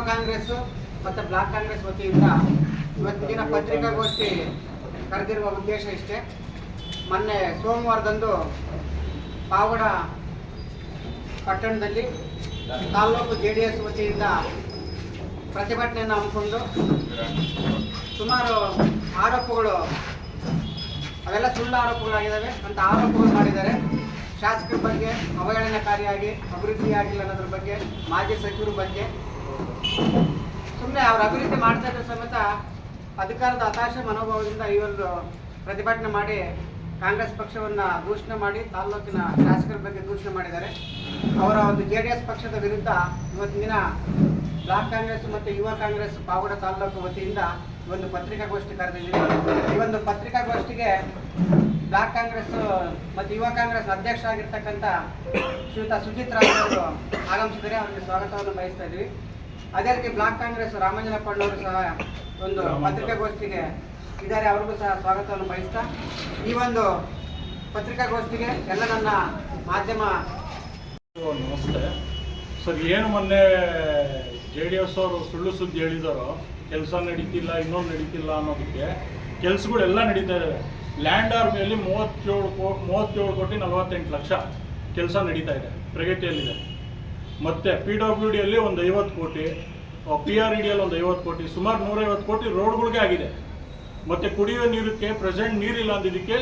ಕಾಂಗ್ರೆಸ್ ಮತ್ತು ಬ್ಲಾಕ್ ಕಾಂಗ್ರೆಸ್ ವತಿಯಿಂದ ಇವತ್ತಿನ ಪತ್ರಿಕಾಗೋಷ್ಠಿ ಕರೆದಿರುವ ಉದ್ದೇಶ ಇಷ್ಟೇ. ಮೊನ್ನೆ ಸೋಮವಾರದಂದು ಪಾವಗಡ ಪಟ್ಟಣದಲ್ಲಿ ತಾಲ್ಲೂಕು JDS ವತಿಯಿಂದ ಪ್ರತಿಭಟನೆಯನ್ನು ಹಮ್ಮಿಕೊಂಡು ಸುಮಾರು ಆರೋಪಗಳು, ಅವೆಲ್ಲ ಸುಳ್ಳು ಆರೋಪಗಳಾಗಿದ್ದಾವೆ ಅಂತ ಆರೋಪಗಳು ಮಾಡಿದ್ದಾರೆ. ಶಾಸಕರ ಬಗ್ಗೆ ಅವಹೇಳನಕಾರಿಯಾಗಿ ಅಭಿವೃದ್ಧಿ ಆಗಿಲ್ಲ ಅನ್ನೋದ್ರ ಬಗ್ಗೆ, ಮಾಜಿ ಸಚಿವರ ಬಗ್ಗೆ ಸುಮ್ಮನೆ ಅವ್ರ ಅಭಿವೃದ್ಧಿ ಮಾಡ್ತಾ ಇದ್ದ ಸಮೇತ ಅಧಿಕಾರದ ಹತಾಶೆ ಮನೋಭಾವದಿಂದ ಈ ಒಂದು ಪ್ರತಿಭಟನೆ ಮಾಡಿ ಕಾಂಗ್ರೆಸ್ ಪಕ್ಷವನ್ನು ದೂಷಣೆ ಮಾಡಿ ತಾಲ್ಲೂಕಿನ ಶಾಸಕರ ಬಗ್ಗೆ ದೂಷಣೆ ಮಾಡಿದ್ದಾರೆ. ಅವರ ಒಂದು JDS ಪಕ್ಷದ ವಿರುದ್ಧ ಇವತ್ತಿನ ದಿನ ಬ್ಲಾಕ್ ಕಾಂಗ್ರೆಸ್ ಮತ್ತು ಯುವ ಕಾಂಗ್ರೆಸ್ ಪಾವಗಡ ತಾಲ್ಲೂಕು ವತಿಯಿಂದ ಒಂದು ಪತ್ರಿಕಾಗೋಷ್ಠಿ ಕರೆದಿದ್ದೀವಿ. ಈ ಒಂದು ಪತ್ರಿಕಾಗೋಷ್ಠಿಗೆ ಬ್ಲಾಕ್ ಕಾಂಗ್ರೆಸ್ ಮತ್ತು ಯುವ ಕಾಂಗ್ರೆಸ್ ಅಧ್ಯಕ್ಷರಾಗಿರ್ತಕ್ಕಂಥ ಶ್ರೀಯುತ ಸುಜಿತ್ ರಾಜ್ ಅವರು ಆಗಮಿಸಿದರೆ ಅವರಿಗೆ ಸ್ವಾಗತವನ್ನು ಬಯಸ್ತಾ ಇದ್ವಿ. ಅದೇ ರೀತಿ ಬ್ಲಾಕ್ ಕಾಂಗ್ರೆಸ್ ರಾಮಂಜನಪ್ಪನವರು ಸಹ ಒಂದು ಪತ್ರಿಕಾಗೋಷ್ಠಿಗೆ ಇದ್ದಾರೆ, ಅವ್ರಿಗೂ ಸಹ ಸ್ವಾಗತವನ್ನು ಬಯಸ್ತಾ ಈ ಒಂದು ಪತ್ರಿಕಾಗೋಷ್ಠಿಗೆ ಎಲ್ಲ ನನ್ನ ಮಾಧ್ಯಮ ನಮಸ್ತೆ ಸರ್. ಏನು ಮೊನ್ನೆ JDS ಅವರು ಸುಳ್ಳು ಸುದ್ದಿ ಹೇಳಿದಾರೋ, ಕೆಲಸ ನಡೀತಿಲ್ಲ, ಇನ್ನೊಂದು ನಡೀತಿಲ್ಲ ಅನ್ನೋದಕ್ಕೆ ಕೆಲಸಗಳೆಲ್ಲ ನಡೀತಾ ಇದ್ದಾವೆ. ಲ್ಯಾಂಡ್ ಆರ್ಮಿಯಲ್ಲಿ 37 ಕೋಟಿ 48 ಲಕ್ಷ ಕೆಲಸ ನಡೀತಾ ಇದೆ, ಪ್ರಗತಿಯಲ್ಲಿದೆ. ಮತ್ತು PWDಯಲ್ಲಿ ಒಂದು 50 ಕೋಟಿ, PREDಯಲ್ಲಿ ಒಂದು 50 ಕೋಟಿ, ಸುಮಾರು 150 ಕೋಟಿ ರೋಡ್ಗಳಿಗೆ ಆಗಿದೆ. ಮತ್ತು ಕುಡಿಯುವ ನೀರಕ್ಕೆ ಪ್ರೆಸೆಂಟ್ ನೀರಿಲ್ಲ ಅಂದಿದ್ದಕ್ಕೆ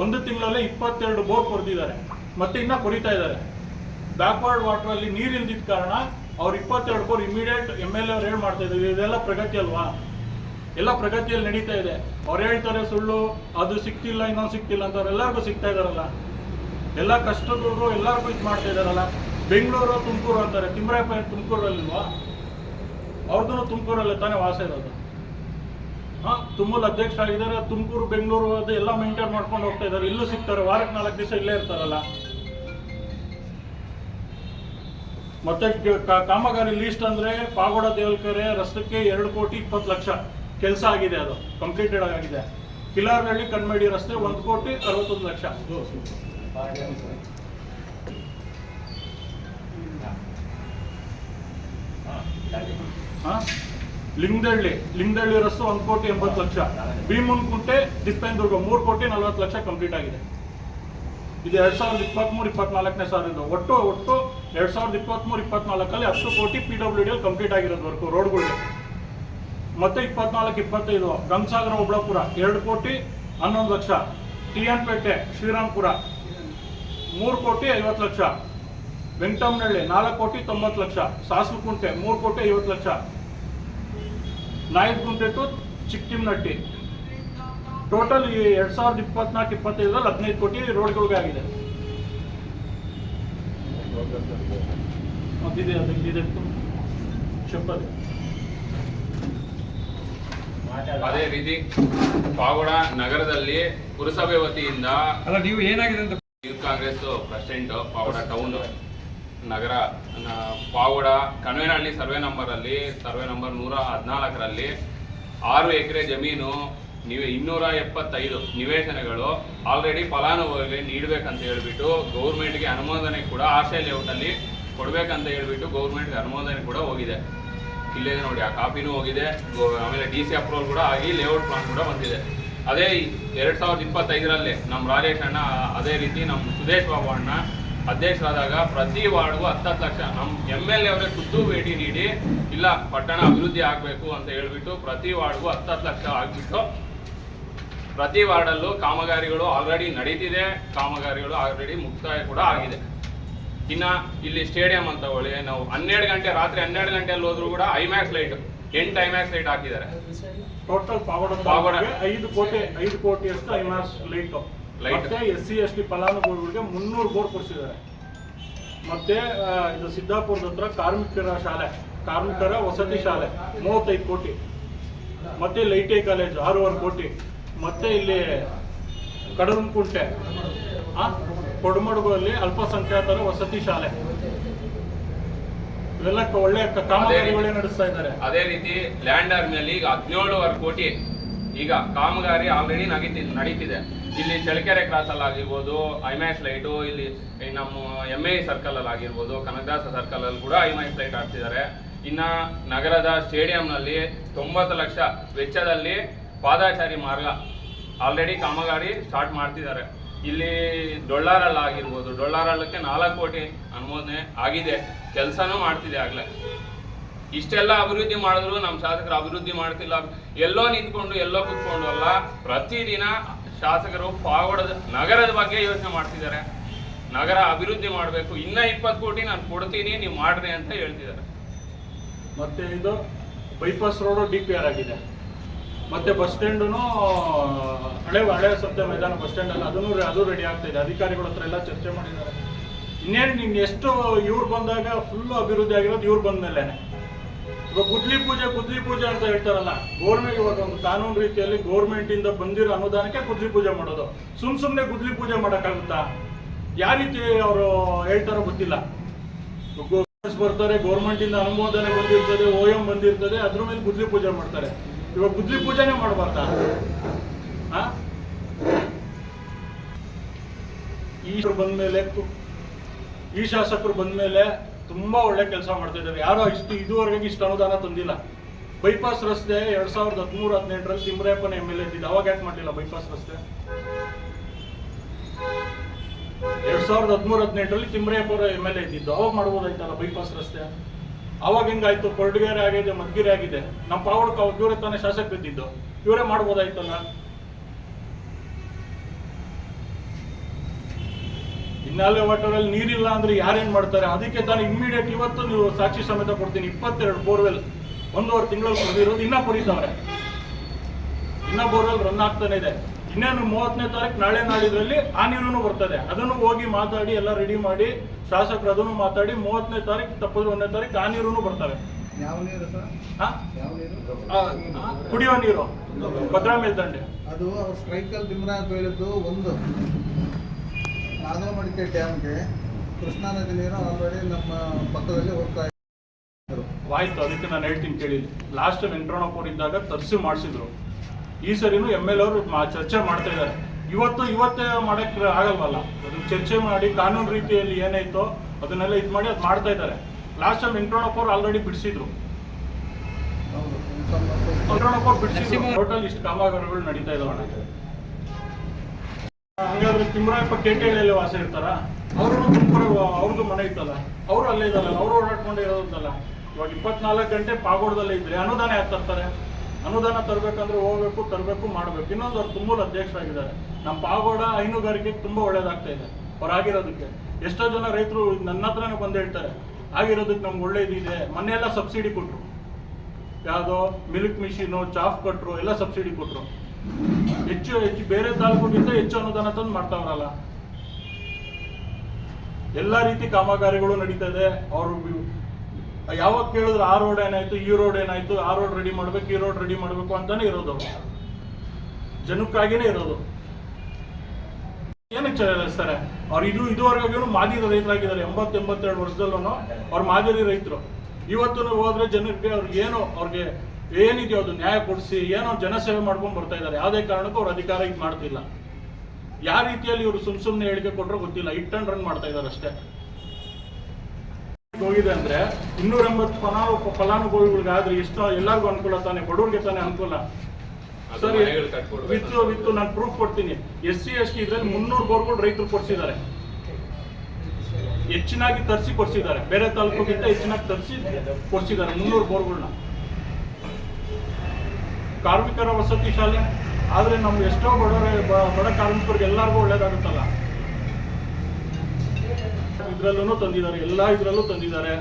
ಒಂದು ತಿಂಗಳಲ್ಲೇ 22 ಬೋರ್ ಕೊರೆದಿದ್ದಾರೆ, ಮತ್ತು ಇನ್ನೂ ಕೊರಿತಾ ಇದ್ದಾರೆ. ಬ್ಯಾಕ್ವರ್ಡ್ ವಾಟರಲ್ಲಿ ನೀರು ಇಲ್ದಿದ್ದ ಕಾರಣ ಅವ್ರು 22 ಬೋರ್ ಇಮಿಡಿಯೇಟ್ MLA ಅವ್ರು ಹೇಳಿ ಮಾಡ್ತಾ ಇದ್ದಾರೆ. ಇದೆಲ್ಲ ಪ್ರಗತಿ ಅಲ್ವಾ? ಎಲ್ಲ ಪ್ರಗತಿಯಲ್ಲಿ ನಡೀತಾ ಇದೆ. ಅವ್ರು ಹೇಳ್ತಾರೆ ಸುಳ್ಳು, ಅದು ಸಿಕ್ತಿಲ್ಲ, ಇನ್ನೊಂದು ಸಿಕ್ತಿಲ್ಲ ಅಂತ. ಅವ್ರು ಎಲ್ಲರಿಗೂ ಸಿಗ್ತಾ ಇದ್ದಾರಲ್ಲ, ಎಲ್ಲ ಕಷ್ಟದವರು ಎಲ್ಲರಿಗೂ ಇದು ಮಾಡ್ತಾ ಇದ್ದಾರಲ್ಲ. ಬೆಂಗಳೂರು ತುಮಕೂರು ಅಂತಾರೆ, ತಿಮ್ಮರಾಯಪ್ಪ ತುಮಕೂರಲ್ಲಿಲ್ವಾ? ಅವ್ರದ್ದು ತುಮಕೂರಲ್ಲೇ ತಾನೇ ವಾಸ ಇರೋದು. ತುಮೂಲ್ ಅಧ್ಯಕ್ಷರಾಗಿದ್ದಾರೆ, ತುಮಕೂರು ಬೆಂಗಳೂರು ಅದು ಎಲ್ಲ ಮೇಂಟೈನ್ ಮಾಡ್ಕೊಂಡು ಹೋಗ್ತಾ ಇದ್ದಾರೆ. ಇಲ್ಲೂ ಸಿಗ್ತಾರೆ, ವಾರಕ್ಕೆ 4 ದಿವಸ ಇಲ್ಲೇ ಇರ್ತಾರಲ್ಲ. ಮತ್ತೆ ಕಾಮಗಾರಿ ಲೀಸ್ಟ್ ಅಂದ್ರೆ ಪಾವಗಡ ದೇವಲ್ಕೆರೆ ರಸ್ತಕ್ಕೆ 2 ಕೋಟಿ 20 ಲಕ್ಷ ಕೆಲಸ ಆಗಿದೆ, ಅದು ಕಂಪ್ಲೀಟೆಡ್ ಆಗಿದೆ. ಕಿಲಾರಹಳ್ಳಿ ಕಣ್ಮಡಿ ರಸ್ತೆ 1 ಕೋಟಿ 61 ಲಕ್ಷ. ಲಿಂಗದಳ್ಳಿ ರಸ್ತೆ 1 ಕೋಟಿ 80 ಲಕ್ಷ. ಭೀಮುನ್ಕುಂಟೆ ದಿಪ್ಪೆಂದುರ್ಗ 3 ಕೋಟಿ 40 ಲಕ್ಷ ಕಂಪ್ಲೀಟ್ ಆಗಿದೆ. ಇದು 2023-24ನೇ ಸಾಲಿಂದ. ಒಟ್ಟು 2023-24ಅಲ್ಲಿ 10 ಕೋಟಿ PWDಯಲ್ಲಿ ಕಂಪ್ಲೀಟ್ ಆಗಿರೋದು ವರ್ಕು ರೋಡ್ಗಳಿಗೆ. ಮತ್ತೆ 24-25 ಗಂಗಸಾಗರ ಒಬ್ಳಾಪುರ 2 ಕೋಟಿ 11 ಲಕ್ಷ. TN ಪೇಟೆ ಶ್ರೀರಾಮ್ಪುರ 3 ಕೋಟಿ 50 ಲಕ್ಷ. ವೆಂಕಟಮ್ಮನಹಳ್ಳಿ 4 ಕೋಟಿ 90 ಲಕ್ಷ. ಸಾಸ್ಲುಕುಂಟೆ 3 ಕೋಟಿ 50 ಲಕ್ಷ. ನಾಯಕಗುಂಟೆ ಟು ಚಿಕ್ಕಟಿಮ್ನಟ್ಟಿ ಟೋಟಲ್ ಈ 2024-25 15 ಕೋಟಿ ರೋಡ್ಗಳಿಗೆ ಆಗಿದೆ. ಅದೇ ರೀತಿ ಪಾವಗಡ ನಗರದಲ್ಲಿ ಪುರಸಭೆ ವತಿಯಿಂದ ನೀವು ಏನಾಗಿದೆ ಅಂತ youth Congress president Pavagada town ನಗರ ಪಾವಗಡ ಕಣ್ವೇನಹಳ್ಳಿ ಸರ್ವೆ ನಂಬರ್ 114ರಲ್ಲಿ 6 ಎಕರೆ ಜಮೀನು 275 ನಿವೇಶನಗಳು ಆಲ್ರೆಡಿ ಫಲಾನುಭವಿಗಳಿಗೆ ನೀಡಬೇಕಂತ ಹೇಳ್ಬಿಟ್ಟು ಗೌರ್ಮೆಂಟ್ಗೆ ಅನುಮೋದನೆ ಕೂಡ ಆರ್ಷೆ ಲೇಔಟಲ್ಲಿ ಕೊಡಬೇಕಂತ ಹೇಳ್ಬಿಟ್ಟು ಗೌರ್ಮೆಂಟ್ಗೆ ಅನುಮೋದನೆ ಕೂಡ ಹೋಗಿದೆ. ಇಲ್ಲೇ ನೋಡಿ, ಆ ಕಾಪಿನೂ ಹೋಗಿದೆ. ಆಮೇಲೆ DC ಅಪ್ರೂವಲ್ ಕೂಡ ಆಗಿ ಲೇಔಟ್ ಪ್ಲಾನ್ ಕೂಡ ಬಂದಿದೆ. ಅದೇ 2025ರಲ್ಲಿ ನಮ್ಮ ರಾಜೇಶ್ ಅಣ್ಣ, ಅದೇ ರೀತಿ ನಮ್ಮ ಸುದೇಶ್ ಬಾಬು ಅಣ್ಣ ಅಧ್ಯಕ್ಷರಾದಾಗ ಪ್ರತಿ ವಾರ್ಡ್ಗೂ 10 ಲಕ್ಷ ನಮ್ಮ MLA ಅವರೇ ಖುದ್ದು ಭೇಟಿ ನೀಡಿ ಇಲ್ಲ ಪಟ್ಟಣ ಅಭಿವೃದ್ಧಿ ಆಗಬೇಕು ಅಂತ ಹೇಳ್ಬಿಟ್ಟು ಪ್ರತಿ ವಾರ್ಡ್ಗೂ 10 ಲಕ್ಷ ಆಗಿಬಿಟ್ಟು ಪ್ರತಿ ವಾರ್ಡಲ್ಲೂ ಕಾಮಗಾರಿಗಳು ಆಲ್ರೆಡಿ ನಡೀತಿದೆ. ಕಾಮಗಾರಿಗಳು ಆಲ್ರೆಡಿ ಮುಕ್ತಾಯ ಕೂಡ ಆಗಿದೆ. ಇನ್ನು ಇಲ್ಲಿ ಸ್ಟೇಡಿಯಂ ಅಂತ ಹೇಳಿ ನಾವು 12 ಗಂಟೆ ರಾತ್ರಿ 12 ಗಂಟೆಯಲ್ಲಿ ಹೋದ್ರು ಕೂಡ IMAX ಲೈಟ್ 8 IMAX ಲೈಟ್ ಹಾಕಿದ್ದಾರೆ. ಟೋಟಲ್ ಪಾವಗಡ 5 ಕೋಟಿ ಅಷ್ಟು IMAX ಲೈಟ್. SC ST ಫಲಾನುಭವಿಗಳಿಗೆ 300 ಬೋರ್ ಕೊಡಿಸಿದ್ದಾರೆ. ಮತ್ತೆ ಇದು ಸಿದ್ದಾಪುರದ ಹತ್ರ ಕಾರ್ಮಿಕರ ವಸತಿ ಶಾಲೆ 35 ಕೋಟಿ. ಮತ್ತೆ ಇಲ್ಲಿ ITI ಕಾಲೇಜು 6.5 ಕೋಟಿ. ಮತ್ತೆ ಇಲ್ಲಿ ಕಡಲಕುಂಟೆ ಕೊಡಮಡುಗಲ್ಲಿ ಅಲ್ಪಸಂಖ್ಯಾತರ ವಸತಿ ಶಾಲೆ, ಇವೆಲ್ಲ ಒಳ್ಳೆ ಕಾಮಗಾರಿಗಳೇ ನಡೆಸ್ತಾ ಇದ್ದಾರೆ. ಅದೇ ರೀತಿ ಲ್ಯಾಂಡ್ ಆರ್ಮಿಯಲ್ಲಿ ಈಗ 17.5 ಕೋಟಿ ಈಗ ಕಾಮಗಾರಿ ಆಲ್ರೆಡಿ ನಡೀತಿದೆ. ಇಲ್ಲಿ ಚಳ್ಳಕೆರೆ ಕ್ರಾಸ್ ಅಲ್ಲಿ ಆಗಿರ್ಬೋದು IMAX ಲೈಟು, ಇಲ್ಲಿ ನಮ್ಮ MA ಸರ್ಕಲ್ ಅಲ್ಲಿ ಆಗಿರ್ಬೋದು, ಕನಕದಾಸ ಸರ್ಕಲ್ ಅಲ್ಲಿ ಕೂಡ IMAX ಲೈಟ್ ಹಾಕ್ತಿದ್ದಾರೆ. ಇನ್ನು ನಗರದ ಸ್ಟೇಡಿಯಂನಲ್ಲಿ 90 ಲಕ್ಷ ವೆಚ್ಚದಲ್ಲಿ ಪಾದಾಚಾರಿ ಮಾರ್ಗ ಆಲ್ರೆಡಿ ಕಾಮಗಾರಿ ಸ್ಟಾರ್ಟ್ ಮಾಡ್ತಿದ್ದಾರೆ. ಇಲ್ಲಿ ಡೊಳ್ಳಾರಲ್ಲಾಗಿರ್ಬೋದು, ಡೊಳ್ಳಾರಲ್ಲಕ್ಕೆ 4 ಕೋಟಿ ಅನುಮೋದನೆ ಆಗಿದೆ, ಕೆಲಸನೂ ಮಾಡ್ತಿದೆ ಆಗಲೇ. ಇಷ್ಟೆಲ್ಲ ಅಭಿವೃದ್ಧಿ ಮಾಡಿದ್ರು ನಮ್ಮ ಶಾಸಕರು ಅಭಿವೃದ್ಧಿ ಮಾಡ್ತಿಲ್ಲ. ಎಲ್ಲೋ ನಿಂತ್ಕೊಂಡು ಎಲ್ಲೋ ಕುತ್ಕೊಂಡು ಅಲ್ಲ, ಪ್ರತಿದಿನ ಶಾಸಕರು ಪಾವಗಡದ ನಗರದ ಬಗ್ಗೆ ಯೋಚನೆ ಮಾಡ್ತಿದ್ದಾರೆ. ನಗರ ಅಭಿವೃದ್ಧಿ ಮಾಡಬೇಕು, ಇನ್ನೂ 20 ಕೋಟಿ ನಾನು ಕೊಡ್ತೀನಿ, ನೀವು ಮಾಡ್ರಿ ಅಂತ ಹೇಳ್ತಿದ್ದಾರೆ. ಮತ್ತೆ ಇದು ಬೈಪಾಸ್ ರೋಡು DPR ಆಗಿದೆ. ಮತ್ತೆ ಬಸ್ ಸ್ಟ್ಯಾಂಡು ಹಳೆ ಸತ್ಯ ಮೈದಾನ ಬಸ್ ಸ್ಟ್ಯಾಂಡ್ ಅಲ್ಲ, ಅದು ರೆಡಿ ಆಗ್ತಾ ಇದೆ. ಅಧಿಕಾರಿಗಳ ಹತ್ರ ಎಲ್ಲ ಚರ್ಚೆ ಮಾಡಿದ್ದಾರೆ. ಇನ್ನೇನು ನಿಮ್ಗೆ ಎಷ್ಟು ಇವ್ರು ಬಂದಾಗ ಫುಲ್ಲು ಅಭಿವೃದ್ಧಿ ಆಗಿರೋದು ಇವ್ರು ಬಂದ ಮೇಲೇನೆ. ಇವಾಗ ಗುದ್ಲಿ ಪೂಜೆ ಅಂತ ಹೇಳ್ತಾರಲ್ಲ, ಗೌರ್ಮೆಂಟ್ ಇವಾಗ ಒಂದು ಕಾನೂನು ರೀತಿಯಲ್ಲಿ ಗೌರ್ಮೆಂಟ್ ಇಂದ ಬಂದಿರೋ ಅನುದಾನಕ್ಕೆ ಗುದ್ಲಿ ಪೂಜೆ ಮಾಡೋದು. ಸುಮ್ಮನೆ ಗುದ್ಲಿ ಪೂಜೆ ಮಾಡೋಕ್ಕಾಗುತ್ತಾ? ಯಾವ ರೀತಿ ಅವರು ಹೇಳ್ತಾರೋ ಗೊತ್ತಿಲ್ಲ. ಬರ್ತಾರೆ, ಗೌರ್ಮೆಂಟ್ ಇಂದ ಅನುಮೋದನೆ ಬಂದಿರ್ತದೆ, OM ಬಂದಿರ್ತದೆ, ಅದ್ರ ಮೇಲೆ ಗುದ್ಲಿ ಪೂಜೆ ಮಾಡ್ತಾರೆ. ಇವಾಗ ಗುದ್ಲಿ ಪೂಜೆನೇ ಮಾಡಬಾರ್ದಾ? ಈ ಶಾಸಕರು ಬಂದ್ಮೇಲೆ ತುಂಬಾ ಒಳ್ಳೆ ಕೆಲಸ ಮಾಡ್ತಾ ಇದ್ದಾರೆ. ಯಾರೋ ಇದುವರೆಗೆ ಇಷ್ಟು ಅನುದಾನ ತಂದಿಲ್ಲ. ಬೈಪಾಸ್ ರಸ್ತೆ 2013-18ರಲ್ಲಿ ತಿಮ್ರೇಪ್ಪನ MLA ಇದ್ದಿದ್ದು, ಅವಾಗ ಯಾಕೆ ಮಾಡಲಿಲ್ಲ ಬೈಪಾಸ್ ರಸ್ತೆ? 2013-18ರಲ್ಲಿ ತಿಮ್ರೇಪ್ಪರ MLA ಇದ್ದಿದ್ದು, ಅವಾಗ ಮಾಡ್ಬೋದಾಯ್ತಲ್ಲ ಬೈಪಾಸ್ ರಸ್ತೆ. ಅವಾಗ ಹೆಂಗಾಯ್ತು? ಕೊರಟಗೆರೆ ಆಗಿದೆ, ಮಧುಗಿರಿ ಆಗಿದೆ. ನಮ್ಮ ಪಾವಡಕ ಇವರೇ ತಾನೇ ಶಾಸಕರು ಇದ್ದಿದ್ದು, ಇವರೇ ಮಾಡ್ಬೋದಾಯ್ತಲ್ಲ. ಇನ್ನಾಲೆ ವಾಟರಲ್ಲಿ ನೀರಿಲ್ಲ ಅಂದ್ರೆ ಯಾರೇನ್ ಮಾಡ್ತಾರೆ? ಅದಕ್ಕೆ ತಾನು ಇಮ್ಮಿಡಿಯೇಟ್ ಇವತ್ತು ನೀವು ಸಾಕ್ಷಿ ಸಮೇತ ಕೊಡ್ತೀನಿ. 22 ಬೋರ್ವೆಲ್ 1.5 ತಿಂಗಳಲ್ಲಿ ಕೊಡಿರೋದು, ಇನ್ನ ಕೊಡಿತಾವ್ರೆ. ಇನ್ನ ಬೋರ್ವೆಲ್ ರನ್ ಆಗ್ತಾನೆ ಇದೆ. ಇನ್ನೇನು 30ನೇ ತಾರೀಕು ನಾಳೆ ನಾಡಿದ್ರಲ್ಲಿ ಆ ನೀರು ಬರ್ತದೆ. ಅದನ್ನು ಹೋಗಿ ಮಾತಾಡಿ ಎಲ್ಲ ರೆಡಿ ಮಾಡಿ ಶಾಸಕರು ಅದನ್ನು ಮಾತಾಡಿ 30ನೇ ತಾರೀಕು ತಪ್ಪದು 1ನೇ ತಾರೀಕು ಆ ನೀರು ಬರ್ತವೆ. ಯಾವ ನೀರು ಸರ್? ಕುಡಿಯೋ ನೀರು ಭದ್ರಾ ಮೇಲ್ದಂಡೆ. ಅದು ಸ್ಟ್ರೈಕಲ್ ತಿಮ್ರಾಯಪ್ಪ ಹೇಳಿದ್ದು ಒಂದು ನಾಗಮಡಿಕೆ ಡ್ಯಾಮ್ಗೆ ಕೃಷ್ಣಾ ನದಿ ನೀರು ಆಲ್ರೆಡಿ ನಮ್ಮ ಪಕ್ಕದಲ್ಲಿ ಹೋಗ್ತಾ ಇದ್ರು. ಆಯ್ತು, ಅದಕ್ಕೆ ನಾನು ಹೇಳ್ತೀನಿ ಕೇಳಿ. ಲಾಸ್ಟ್ ವೆಂಕಟರಮಣಪ್ಪ ಇದ್ದಾಗ ತರಿಸಿ ಮಾಡಿಸಿದ್ರು. ಈ ಸರಿನೂ MLA ಅವರು ಚರ್ಚೆ ಮಾಡ್ತಾ ಇದ್ದಾರೆ. ಇವತ್ತೇ ಮಾಡಕ್ಕೆ ಆಗಲ್ವಲ್ಲ, ಅದನ್ನ ಚರ್ಚೆ ಮಾಡಿ ಕಾನೂನು ರೀತಿಯಲ್ಲಿ ಏನಾಯ್ತೋ ಅದನ್ನೆಲ್ಲ ಇದು ಮಾಡಿ ಅದು ಮಾಡ್ತಾ ಇದ್ದಾರೆ. ಲಾಸ್ಟ್ ಟೈಮ್ ವೆಂಕಟರಮಣಪ್ಪ ಅವರು ಆಲ್ರೆಡಿ ಬಿಡಿಸಿದ್ರು. ವೆಂಕಟರಮಣಪ್ಪ ಅವರು ಬಿಡಿಸಿದ್ರು. ಟೋಟಲ್ ಇಷ್ಟು ಕಾಮಗಾರಿಗಳು ನಡೀತಾ ಇದಾವೆ. ಹಂಗಾದ್ರೆ ತಿಮ್ಮರಾಯಪ್ಪ ಕೇಟಹಳ್ಳಿಯಲ್ಲಿ ವಾಸ ಇರ್ತಾರ? ಅವ್ರದ್ದು ಮನೆ ಇತ್ತಲ್ಲ, ಅವರು ಅಲ್ಲೇ ಇದ್ದಲ್ಲ, ಅವರು ಓಡಾಡ್ಕೊಂಡೇ ಇರೋದಲ್ಲ. ಇವಾಗ 24 ಗಂಟೆ ಪಾಗೋಡದಲ್ಲೇ ಇದ್ರೆ ಅನುದಾನ ಯಾಕೆ ತರ್ತಾರೆ? ಅನುದಾನ ತರಬೇಕಂದ್ರೆ ಹೋಗ್ಬೇಕು, ತರಬೇಕು, ಮಾಡಬೇಕು. ಇನ್ನೊಂದು ಅವ್ರು ತುಂಬಾ ಅಧ್ಯಕ್ಷರಾಗಿದ್ದಾರೆ. ನಮ್ಮ ಪಾಗೋಡ ಹೈನುಗಾರಿಕೆಗೆ ತುಂಬಾ ಒಳ್ಳೇದಾಗ್ತಾ ಇದೆ ಅವ್ರಾಗಿರೋದಕ್ಕೆ. ಎಷ್ಟೋ ಜನ ರೈತರು ನನ್ನ ಹತ್ರನೇ ಬಂದು ಹೇಳ್ತಾರೆ, ಆಗಿರೋದಕ್ಕೆ ನಮ್ಗೆ ಒಳ್ಳೇದಿದೆ. ಮೊನ್ನೆಲ್ಲ ಸಬ್ಸಿಡಿ ಕೊಟ್ಟರು, ಯಾವುದೋ ಮಿಲ್ಕ್ ಮಿಷಿನು, ಚಾಫ್ ಕೊಟ್ಟರು, ಎಲ್ಲ ಸಬ್ಸಿಡಿ ಕೊಟ್ಟರು. ಹೆಚ್ಚು ಬೇರೆ ತಾಲೂಕಿಗಿಂತ ಹೆಚ್ಚು ಅನುದಾನ ತಂದು ಮಾಡ್ತಾವ್ರಲ್ಲ. ಎಲ್ಲ ರೀತಿ ಕಾಮಗಾರಿಗಳು ನಡೀತಾ ಇದೆ. ಅವರು ಯಾವಾಗ ಕೇಳಿದ್ರು ಆ ರೋಡ್ ಏನಾಯ್ತು, ಈ ರೋಡ್ ಏನಾಯ್ತು, ಆ ರೋಡ್ ರೆಡಿ ಮಾಡ್ಬೇಕು, ಈ ರೋಡ್ ರೆಡಿ ಮಾಡ್ಬೇಕು ಅಂತಾನೆ ಇರೋದು. ಜನಕ್ಕಾಗಿನೇ ಇರೋದು. ಏನಕ್ಕೆ ಚಲಾಯಿಸ್ತಾರೆ ಅವ್ರು? ಇದುವರೆಗೂ ಮಾದರಿ ರೈತರಾಗಿದ್ದಾರೆ. 80-82 ವರ್ಷದಲ್ಲೂ ಅವ್ರು ಮಾದರಿ ರೈತರು. ಇವತ್ತು ಹೋದ್ರೆ ಜನಕ್ಕೆ ಅವ್ರಿಗೆ ಏನಿದೆಯೋ ಅದು ನ್ಯಾಯ ಕೊಡಿಸಿ ಏನೋ ಜನಸೇವೆ ಮಾಡ್ಕೊಂಡು ಬರ್ತಾ ಇದ್ದಾರೆ. ಯಾವುದೇ ಕಾರಣಕ್ಕೂ ಅವ್ರ ಅಧಿಕಾರ ಇದು ಮಾಡ್ತಿಲ್ಲ. ಯಾವ ರೀತಿಯಲ್ಲಿ ಇವರು ಸುಮ್ಮನೆ ಹೇಳಿಕೆ ಕೊಟ್ಟರು ಗೊತ್ತಿಲ್ಲ. ಹಿಟ್ ಅಂಡ್ ರನ್ ಮಾಡ್ತಾ ಇದ್ದಾರೆ ಅಷ್ಟೇ. ಹೋಗಿದೆ ಅಂದ್ರೆ 280 ಫಲಾನುಭವಿಗಳಿಗಾದ್ರೆ ಎಷ್ಟು ಎಲ್ಲರಿಗೂ ಅನುಕೂಲ ತಾನೆ, ಬಡವ್ರಿಗೆ ತಾನೇ ಅನುಕೂಲ. ಸರಿ, ವಿತ್ತು ನಾನು ಪ್ರೂಫ್ ಕೊಡ್ತೀನಿ. SC ST ಇದ್ರಲ್ಲಿ 300 ಬೋರ್ಗಳು ರೈತರು ಕೊಡ್ಸಿದ್ದಾರೆ. ಹೆಚ್ಚಿನಾಗಿ ತರಿಸಿ ಕೊಡ್ಸಿದ್ದಾರೆ. ಬೇರೆ ತಾಲೂಕಿಗಿಂತ ಹೆಚ್ಚಿನಾಗಿ ತರಿಸಿ ಕೊಡ್ಸಿದ್ದಾರೆ 300 ಬೋರ್ಗಳನ್ನ. ಕಾರ್ಮಿಕರ ವಸತಿ ಶಾಲೆ ಆದ್ರೆ ನಮ್ಗೆ ಎಷ್ಟೋ ಬಡ ಕಾರ್ಮಿಕರಿಗೆ ಎಲ್ಲರಿಗೂ ಒಳ್ಳೇದಾಗುತ್ತಲ್ಲ. ಇದ್ರಲ್ಲೂ ತಂದಿದ್ದಾರೆ, ಎಲ್ಲ ಇದ್ರಲ್ಲೂ ತಂದಿದ್ದಾರೆ.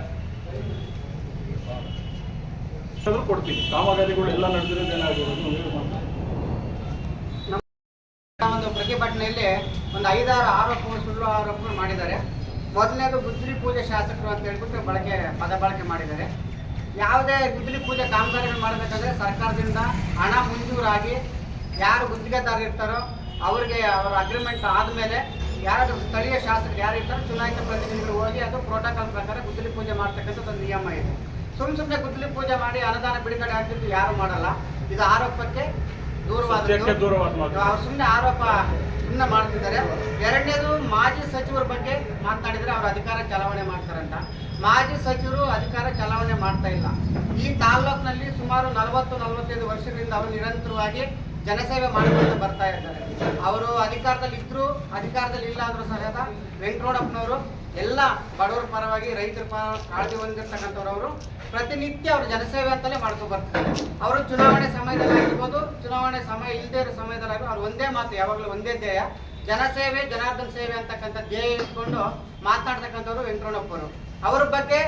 ಕೊಡ್ತೀವಿ. ಕಾಮಗಾರಿಗಳು ಎಲ್ಲ ನಡೆದಿರೋದೇನಾಗಿರೋದು ಒಂದು ಪ್ರತಿಭಟನೆಯಲ್ಲಿ ಒಂದು 5-6 ಆರೋಪಗಳು, ಸುಳ್ಳು ಆರೋಪಗಳು ಮಾಡಿದ್ದಾರೆ. ಮೊದಲನೇದು ಗುದ್ದಲಿ ಪೂಜೆ ಶಾಸಕರು ಅಂತ ಹೇಳ್ಬಿಟ್ಟು ಪದ ಬಳಕೆ ಮಾಡಿದ್ದಾರೆ. ಯಾವುದೇ ಗುದ್ದಲಿ ಪೂಜೆ ಕಾಮಗಾರಿಗಳು ಮಾಡಬೇಕಂದ್ರೆ ಸರ್ಕಾರದಿಂದ ಹಣ ಮಂಜೂರಾಗಿ ಯಾರು ಗುತ್ತಿಗೆದಾರ ಇರ್ತಾರೋ ಅವರಿಗೆ ಅವರ ಅಗ್ರಿಮೆಂಟ್ ಆದಮೇಲೆ ಯಾರು ಸ್ಥಳೀಯ ಶಾಸಕರು ಯಾರು ಇರ್ತಾರೋ ಚುನಾಯಿತ ಪ್ರತಿನಿಧಿಗಳು ಹೋಗಿ ಅದು ಪ್ರೋಟೋಕಾಲ್ ಪ್ರಕಾರ ಗುದ್ದಲಿ ಪೂಜೆ ಮಾಡ್ತಕ್ಕಂಥದ್ದು ಒಂದು ನಿಯಮ ಇದೆ. ಸುಮ್ಮನೆ ಗುದ್ದಲಿ ಪೂಜೆ ಮಾಡಿ ಅನುದಾನ ಬಿಡುಗಡೆ ಆಗ್ತಿದ್ದು ಯಾರು ಮಾಡಲ್ಲ. ಇದು ಆರೋಪಕ್ಕೆ ದೂರವಾದದ್ದು. ಸುಮ್ಮನೆ ಆರೋಪ ಸುಮ್ಮನೆ ಮಾಡ್ತಿದ್ದಾರೆ. ಎರಡನೇದು ಮಾಜಿ ಸಚಿವರ ಬಗ್ಗೆ ಮಾತನಾಡಿದರೆ ಅವ್ರ ಅಧಿಕಾರ ಚಲಾವಣೆ ಮಾಡ್ತಾರಂತ. ಮಾಜಿ ಸಚಿವರು ಅಧಿಕಾರ ಚಲಾವಣೆ ಮಾಡ್ತಾ ಇಲ್ಲ. ಈ ತಾಲ್ಲೂಕಿನಲ್ಲಿ ಸುಮಾರು 40-45 ವರ್ಷಗಳಿಂದ ಅವರು ನಿರಂತರವಾಗಿ ಜನಸೇವೆ ಮಾಡಿಕೊಂಡು ಬರ್ತಾ ಇದ್ದಾರೆ. ಅವರು ಅಧಿಕಾರದಲ್ಲಿ ಇದ್ರು, ಅಧಿಕಾರದಲ್ಲಿ ಇಲ್ಲ ಅಂದ್ರೂ ಸಹ ವೆಂಕಟರಮಣಪ್ಪನವರು ಎಲ್ಲ ಬಡವರ ಪರವಾಗಿ, ರೈತರ ಪರ ಕಾಳಜಿ ಹೊಂದಿರ್ತಕ್ಕಂಥವ್ರು. ಅವರು ಪ್ರತಿನಿತ್ಯ ಅವರು ಜನಸೇವೆ ಅಂತಲೇ ಮಾಡ್ಕೊಂಡು ಬರ್ತಾರೆ. ಅವರು ಚುನಾವಣೆ ಸಮಯದಲ್ಲಿ ಆಗಿರ್ಬೋದು, ಚುನಾವಣೆ ಸಮಯ ಇಲ್ಲದೇ ಇರೋ ಸಮಯದಲ್ಲಿ ಅವ್ರು ಒಂದೇ ಮಾತು, ಯಾವಾಗಲೂ ಒಂದೇ ಧ್ಯೇಯ, ಜನಸೇವೆ ಜನಾರ್ದನ ಸೇವೆ ಅಂತಕ್ಕಂಥ ಧ್ಯೇಯ ಇಟ್ಕೊಂಡು ಮಾತನಾಡ್ತಕ್ಕಂಥವ್ರು ವೆಂಕಟರಮಣಪ್ಪರು. ಅವ್ರ ಬಗ್ಗೆ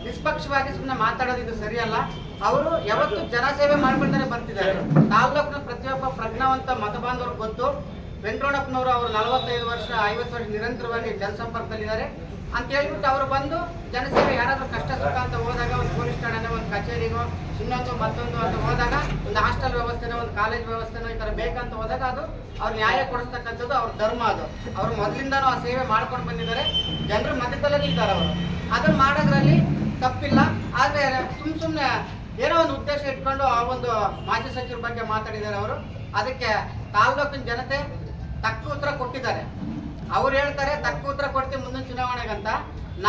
ನಿಷ್ಪಕ್ಷವಾಗಿ ಸುಮ್ಮನೆ ಮಾತಾಡೋದು ಇದು ಸರಿಯಲ್ಲ. ಅವರು ಯಾವತ್ತು ಜನಸೇವೆ ಮಾಡ್ಕೊಂಡೇ ಬರ್ತಿದ್ದಾರೆ. ತಾಲ್ಲೂಕಿನ ಪ್ರತಿಯೊಬ್ಬ ಪ್ರಜ್ಞಾವಂತ ಮತಬಾಂಧವರು ಗೊತ್ತು. ವೆಂಕಟರಮಣಪ್ಪನವರು ಅವರು 45 ವರ್ಷ 50 ವರ್ಷ ನಿರಂತರವಾಗಿ ಜನಸಂಪರ್ಕದಲ್ಲಿದ್ದಾರೆ ಅಂತ ಹೇಳ್ಬಿಟ್ಟು ಅವರು ಬಂದು ಜನಸೇವೆ ಯಾರಾದರೂ ಕಷ್ಟ ಸುಖ ಅಂತ ಹೋದಾಗ, ಒಂದು ಪೊಲೀಸ್ ಠಾಣೆನೋ, ಒಂದು ಕಚೇರಿಗೋ, ಇನ್ನೊಂದು ಮತ್ತೊಂದು ಅಂತ ಹೋದಾಗ, ಒಂದು ಹಾಸ್ಟೆಲ್ ವ್ಯವಸ್ಥೆನೋ, ಒಂದು ಕಾಲೇಜ್ ವ್ಯವಸ್ಥೆನೋ ಈ ಥರ ಬೇಕಂತ ಹೋದಾಗ ಅದು ಅವ್ರು ನ್ಯಾಯ ಕೊಡಿಸ್ತಕ್ಕಂಥದ್ದು ಅವ್ರ ಧರ್ಮ. ಅದು ಅವರು ಮೊದಲಿಂದನೂ ಆ ಸೇವೆ ಮಾಡ್ಕೊಂಡು ಬಂದಿದ್ದಾರೆ. ಜನರ ಮಧ್ಯದಲ್ಲೇ ಇದ್ದಾರೆ. ಅವರು ಅದನ್ನು ಮಾಡೋದ್ರಲ್ಲಿ ತಪ್ಪಿಲ್ಲ. ಆದರೆ ಸುಮ್ಮನೆ ಏನೋ ಒಂದು ಉದ್ದೇಶ ಇಟ್ಕೊಂಡು ಆ ಒಂದು ಮಾಜಿ ಸಚಿವರ ಬಗ್ಗೆ ಮಾತಾಡಿದ್ದಾರೆ ಅವರು. ಅದಕ್ಕೆ ತಾಲ್ಲೂಕಿನ ಜನತೆ ತಕ್ಕ ಉತ್ತರ ಕೊಟ್ಟಿದ್ದಾರೆ. ಅವ್ರು ಹೇಳ್ತಾರೆ ತಕ್ಕ ಉತ್ತರ ಕೊಡ್ತೀವಿ ಮುಂದಿನ ಚುನಾವಣೆಗಂತ.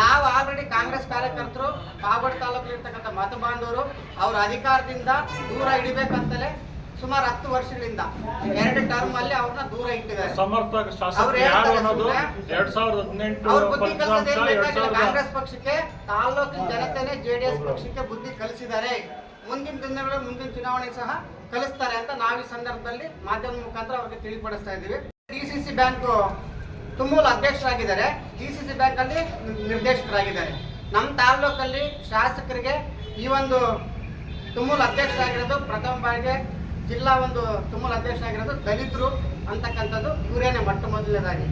ನಾವು ಆಲ್ರೆಡಿ ಕಾಂಗ್ರೆಸ್ ಕಾರ್ಯಕರ್ತರು, ಪಾವಗಡ ತಾಲೂಕಲ್ಲಿ ಇರ್ತಕ್ಕಂಥ ಮತ ಬಾಂಧವರು ಅವ್ರ ಅಧಿಕಾರದಿಂದ ದೂರ ಹಿಡಿಬೇಕಂತಲೇ ಸುಮಾರು 10 ವರ್ಷಗಳಿಂದ 2 ಟರ್ಮ್ ಅಲ್ಲಿ ಅವ್ರನ್ನ ದೂರ ಇಟ್ಟಿದ್ದಾರೆ. ಸಮರ್ಥ ಶಾಸಕರು ಯಾರು ಅನ್ನೋದು 2018 ಅವ್ರ ಬುದ್ಧಿ ಕಲಿಸೋದೇನ್ ಬೇಕಾಗಿಲ್ಲ. ಕಾಂಗ್ರೆಸ್ ಪಕ್ಷಕ್ಕೆ ತಾಲ್ಲೂಕಿನ ಜನತೆನೇ JDS ಪಕ್ಷಕ್ಕೆ ಬುದ್ಧಿ ಕಲಿಸಿದ್ದಾರೆ. ಮುಂದಿನ ದಿನಗಳು, ಮುಂದಿನ ಚುನಾವಣೆ ಸಹ ಕಲಿಸ್ತಾರೆ ಅಂತ ನಾವು ಈ ಸಂದರ್ಭದಲ್ಲಿ ಮಾಧ್ಯಮದ ಮುಖಾಂತರ ಅವ್ರಿಗೆ ತಿಳಿಪಡಿಸ್ತಾ ಇದ್ದೀವಿ. DCC ಬ್ಯಾಂಕ್ ತುಮೂಲ್ ಅಧ್ಯಕ್ಷರಾಗಿದ್ದಾರೆ, DCC ಬ್ಯಾಂಕ್ ಅಲ್ಲಿ ನಿರ್ದೇಶಕರಾಗಿದ್ದಾರೆ. ನಮ್ಮ ತಾಲ್ಲೂಕಲ್ಲಿ ಶಾಸಕರಿಗೆ ಈ ಒಂದು ತುಮೂಲ್ ಅಧ್ಯಕ್ಷರಾಗಿರೋದು ಪ್ರಥಮ ಬಾರಿಗೆ ಜಿಲ್ಲಾ ಒಂದು ತುಮೂಲ್ ಅಧ್ಯಕ್ಷರಾಗಿರೋದು ದಲಿತರು ಅಂತಕ್ಕಂಥದ್ದು ಇವರೇನೆ ಮೊಟ್ಟ ಮೊದಲನೇದಾಗಿ.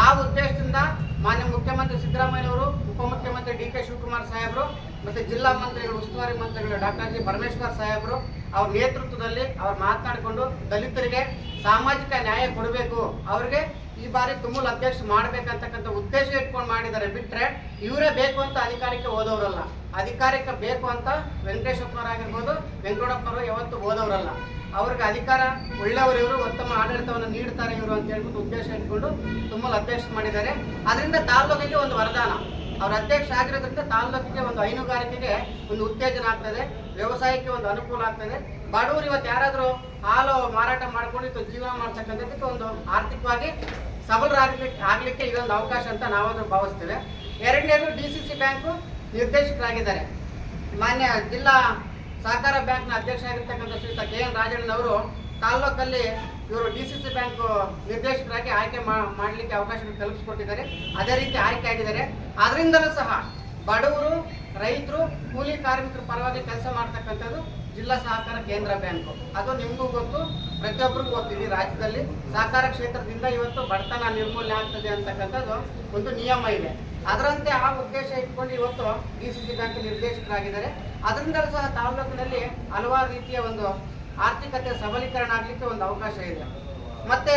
ಆ ಉದ್ದೇಶದಿಂದ ಮಾನ್ಯ ಮುಖ್ಯಮಂತ್ರಿ ಸಿದ್ದರಾಮಯ್ಯನವರು, ಉಪಮುಖ್ಯಮಂತ್ರಿ DK ಶಿವಕುಮಾರ್ ಸಾಹೇಬರು ಮತ್ತು ಜಿಲ್ಲಾ ಮಂತ್ರಿಗಳು, ಉಸ್ತುವಾರಿ ಮಂತ್ರಿಗಳು ಡಾಕ್ಟರ್ G ಪರಮೇಶ್ವರ್ ಸಾಹೇಬರು ಅವ್ರ ನೇತೃತ್ವದಲ್ಲಿ ಅವ್ರು ಮಾತನಾಡಿಕೊಂಡು ದಲಿತರಿಗೆ ಸಾಮಾಜಿಕ ನ್ಯಾಯ ಕೊಡಬೇಕು, ಅವ್ರಿಗೆ ಈ ಬಾರಿ ತುಮೂಲ್ ಅಧ್ಯಕ್ಷ ಮಾಡಬೇಕಂತಕ್ಕಂಥ ಉದ್ದೇಶ ಇಟ್ಕೊಂಡು ಮಾಡಿದ್ದಾರೆ. ಬಿಟ್ಟರೆ ಇವರೇ ಬೇಕು ಅಂತ ಅಧಿಕಾರಕ್ಕೆ ಹೋದವರಲ್ಲ. ಅಧಿಕಾರಕ್ಕೆ ಬೇಕು ಅಂತ ವೆಂಕಟೇಶಪ್ಪನವರಾಗಿರ್ಬೋದು, ವೆಂಕಟರಮಣಪ್ಪನವರು ಯಾವತ್ತು ಹೋದವರಲ್ಲ. ಅವ್ರಿಗೆ ಅಧಿಕಾರ ಒಳ್ಳೆಯವರು, ಇವರು ಉತ್ತಮ ಆಡಳಿತವನ್ನು ನೀಡ್ತಾರೆ ಇವರು ಅಂತ ಹೇಳ್ಬಿಟ್ಟು ಉದ್ದೇಶ ಇಟ್ಕೊಂಡು ತುಮೂಲ್ ಅಧ್ಯಕ್ಷ ಮಾಡಿದ್ದಾರೆ. ಅದರಿಂದ ತಾಲ್ಲೂಕಿಗೆ ಒಂದು ವರದಾನ. ಅವ್ರ ಅಧ್ಯಕ್ಷ ಆಗಿರೋದ್ರಿಂದ ತಾಲ್ಲೂಕಿಗೆ ಒಂದು ಹೈನುಗಾರಿಕೆಗೆ ಒಂದು ಉತ್ತೇಜನ ಆಗ್ತದೆ, ವ್ಯವಸಾಯಕ್ಕೆ ಒಂದು ಅನುಕೂಲ ಆಗ್ತದೆ. ಬಡವರು ಇವತ್ತು ಯಾರಾದರೂ ಹಾಲು ಮಾರಾಟ ಮಾಡ್ಕೊಂಡು ಜೀವನ ಮಾಡ್ತಕ್ಕಂಥದ್ದಕ್ಕೆ ಒಂದು ಆರ್ಥಿಕವಾಗಿ ಸಬಲರಾಗಲಿಕ್ಕೆ ಇದೊಂದು ಅವಕಾಶ ಅಂತ ನಾವಾದರೂ ಭಾವಿಸ್ತೇವೆ. ಎರಡನೇದು DCC ಬ್ಯಾಂಕು ನಿರ್ದೇಶಕರಾಗಿದ್ದಾರೆ. ಮಾನ್ಯ ಜಿಲ್ಲಾ ಸಹಕಾರ ಬ್ಯಾಂಕ್ನ ಅಧ್ಯಕ್ಷ ಆಗಿರ್ತಕ್ಕಂಥ ಶ್ರೀಯುತ KN ರಾಜಣ್ಣನವರು ತಾಲ್ಲೂಕಲ್ಲಿ ಇವರು DCC ಬ್ಯಾಂಕ್ ನಿರ್ದೇಶಕರಾಗಿ ಆಯ್ಕೆ ಮಾಡಲಿಕ್ಕೆ ಅವಕಾಶ ಕಲ್ಪಿಸಿಕೊಟ್ಟಿದ್ದಾರೆ. ಅದೇ ರೀತಿ ಆಯ್ಕೆ ಆಗಿದ್ದಾರೆ. ಅದರಿಂದಲೂ ಸಹ ಬಡವರು, ರೈತರು, ಕೂಲಿ ಕಾರ್ಮಿಕರ ಪರವಾಗಿ ಕೆಲಸ ಮಾಡ್ತಕ್ಕಂಥದ್ದು ಜಿಲ್ಲಾ ಸಹಕಾರ ಕೇಂದ್ರ ಬ್ಯಾಂಕು. ಅದು ನಿಮಗೂ ಗೊತ್ತು, ಪ್ರತಿಯೊಬ್ಬರಿಗೂ ಗೊತ್ತಿದೆ. ರಾಜ್ಯದಲ್ಲಿ ಸಹಕಾರ ಕ್ಷೇತ್ರದಿಂದ ಇವತ್ತು ಬಡತನ ನಿರ್ಮೂಲನೆ ಆಗ್ತದೆ ಅಂತಕ್ಕಂಥದ್ದು ಒಂದು ನಿಯಮ ಇದೆ. ಅದರಂತೆ ಆ ಉದ್ದೇಶ ಇಟ್ಕೊಂಡು ಇವತ್ತು DCC ಬ್ಯಾಂಕ್ ನಿರ್ದೇಶಕರಾಗಿದ್ದಾರೆ. ಅದರಿಂದಲೂ ಸಹ ತಾಲ್ಲೂಕಿನಲ್ಲಿ ಹಲವಾರು ರೀತಿಯ ಒಂದು ಆರ್ಥಿಕತೆ ಸಬಲೀಕರಣ ಆಗಲಿಕ್ಕೆ ಒಂದು ಅವಕಾಶ ಇದೆ. ಮತ್ತೆ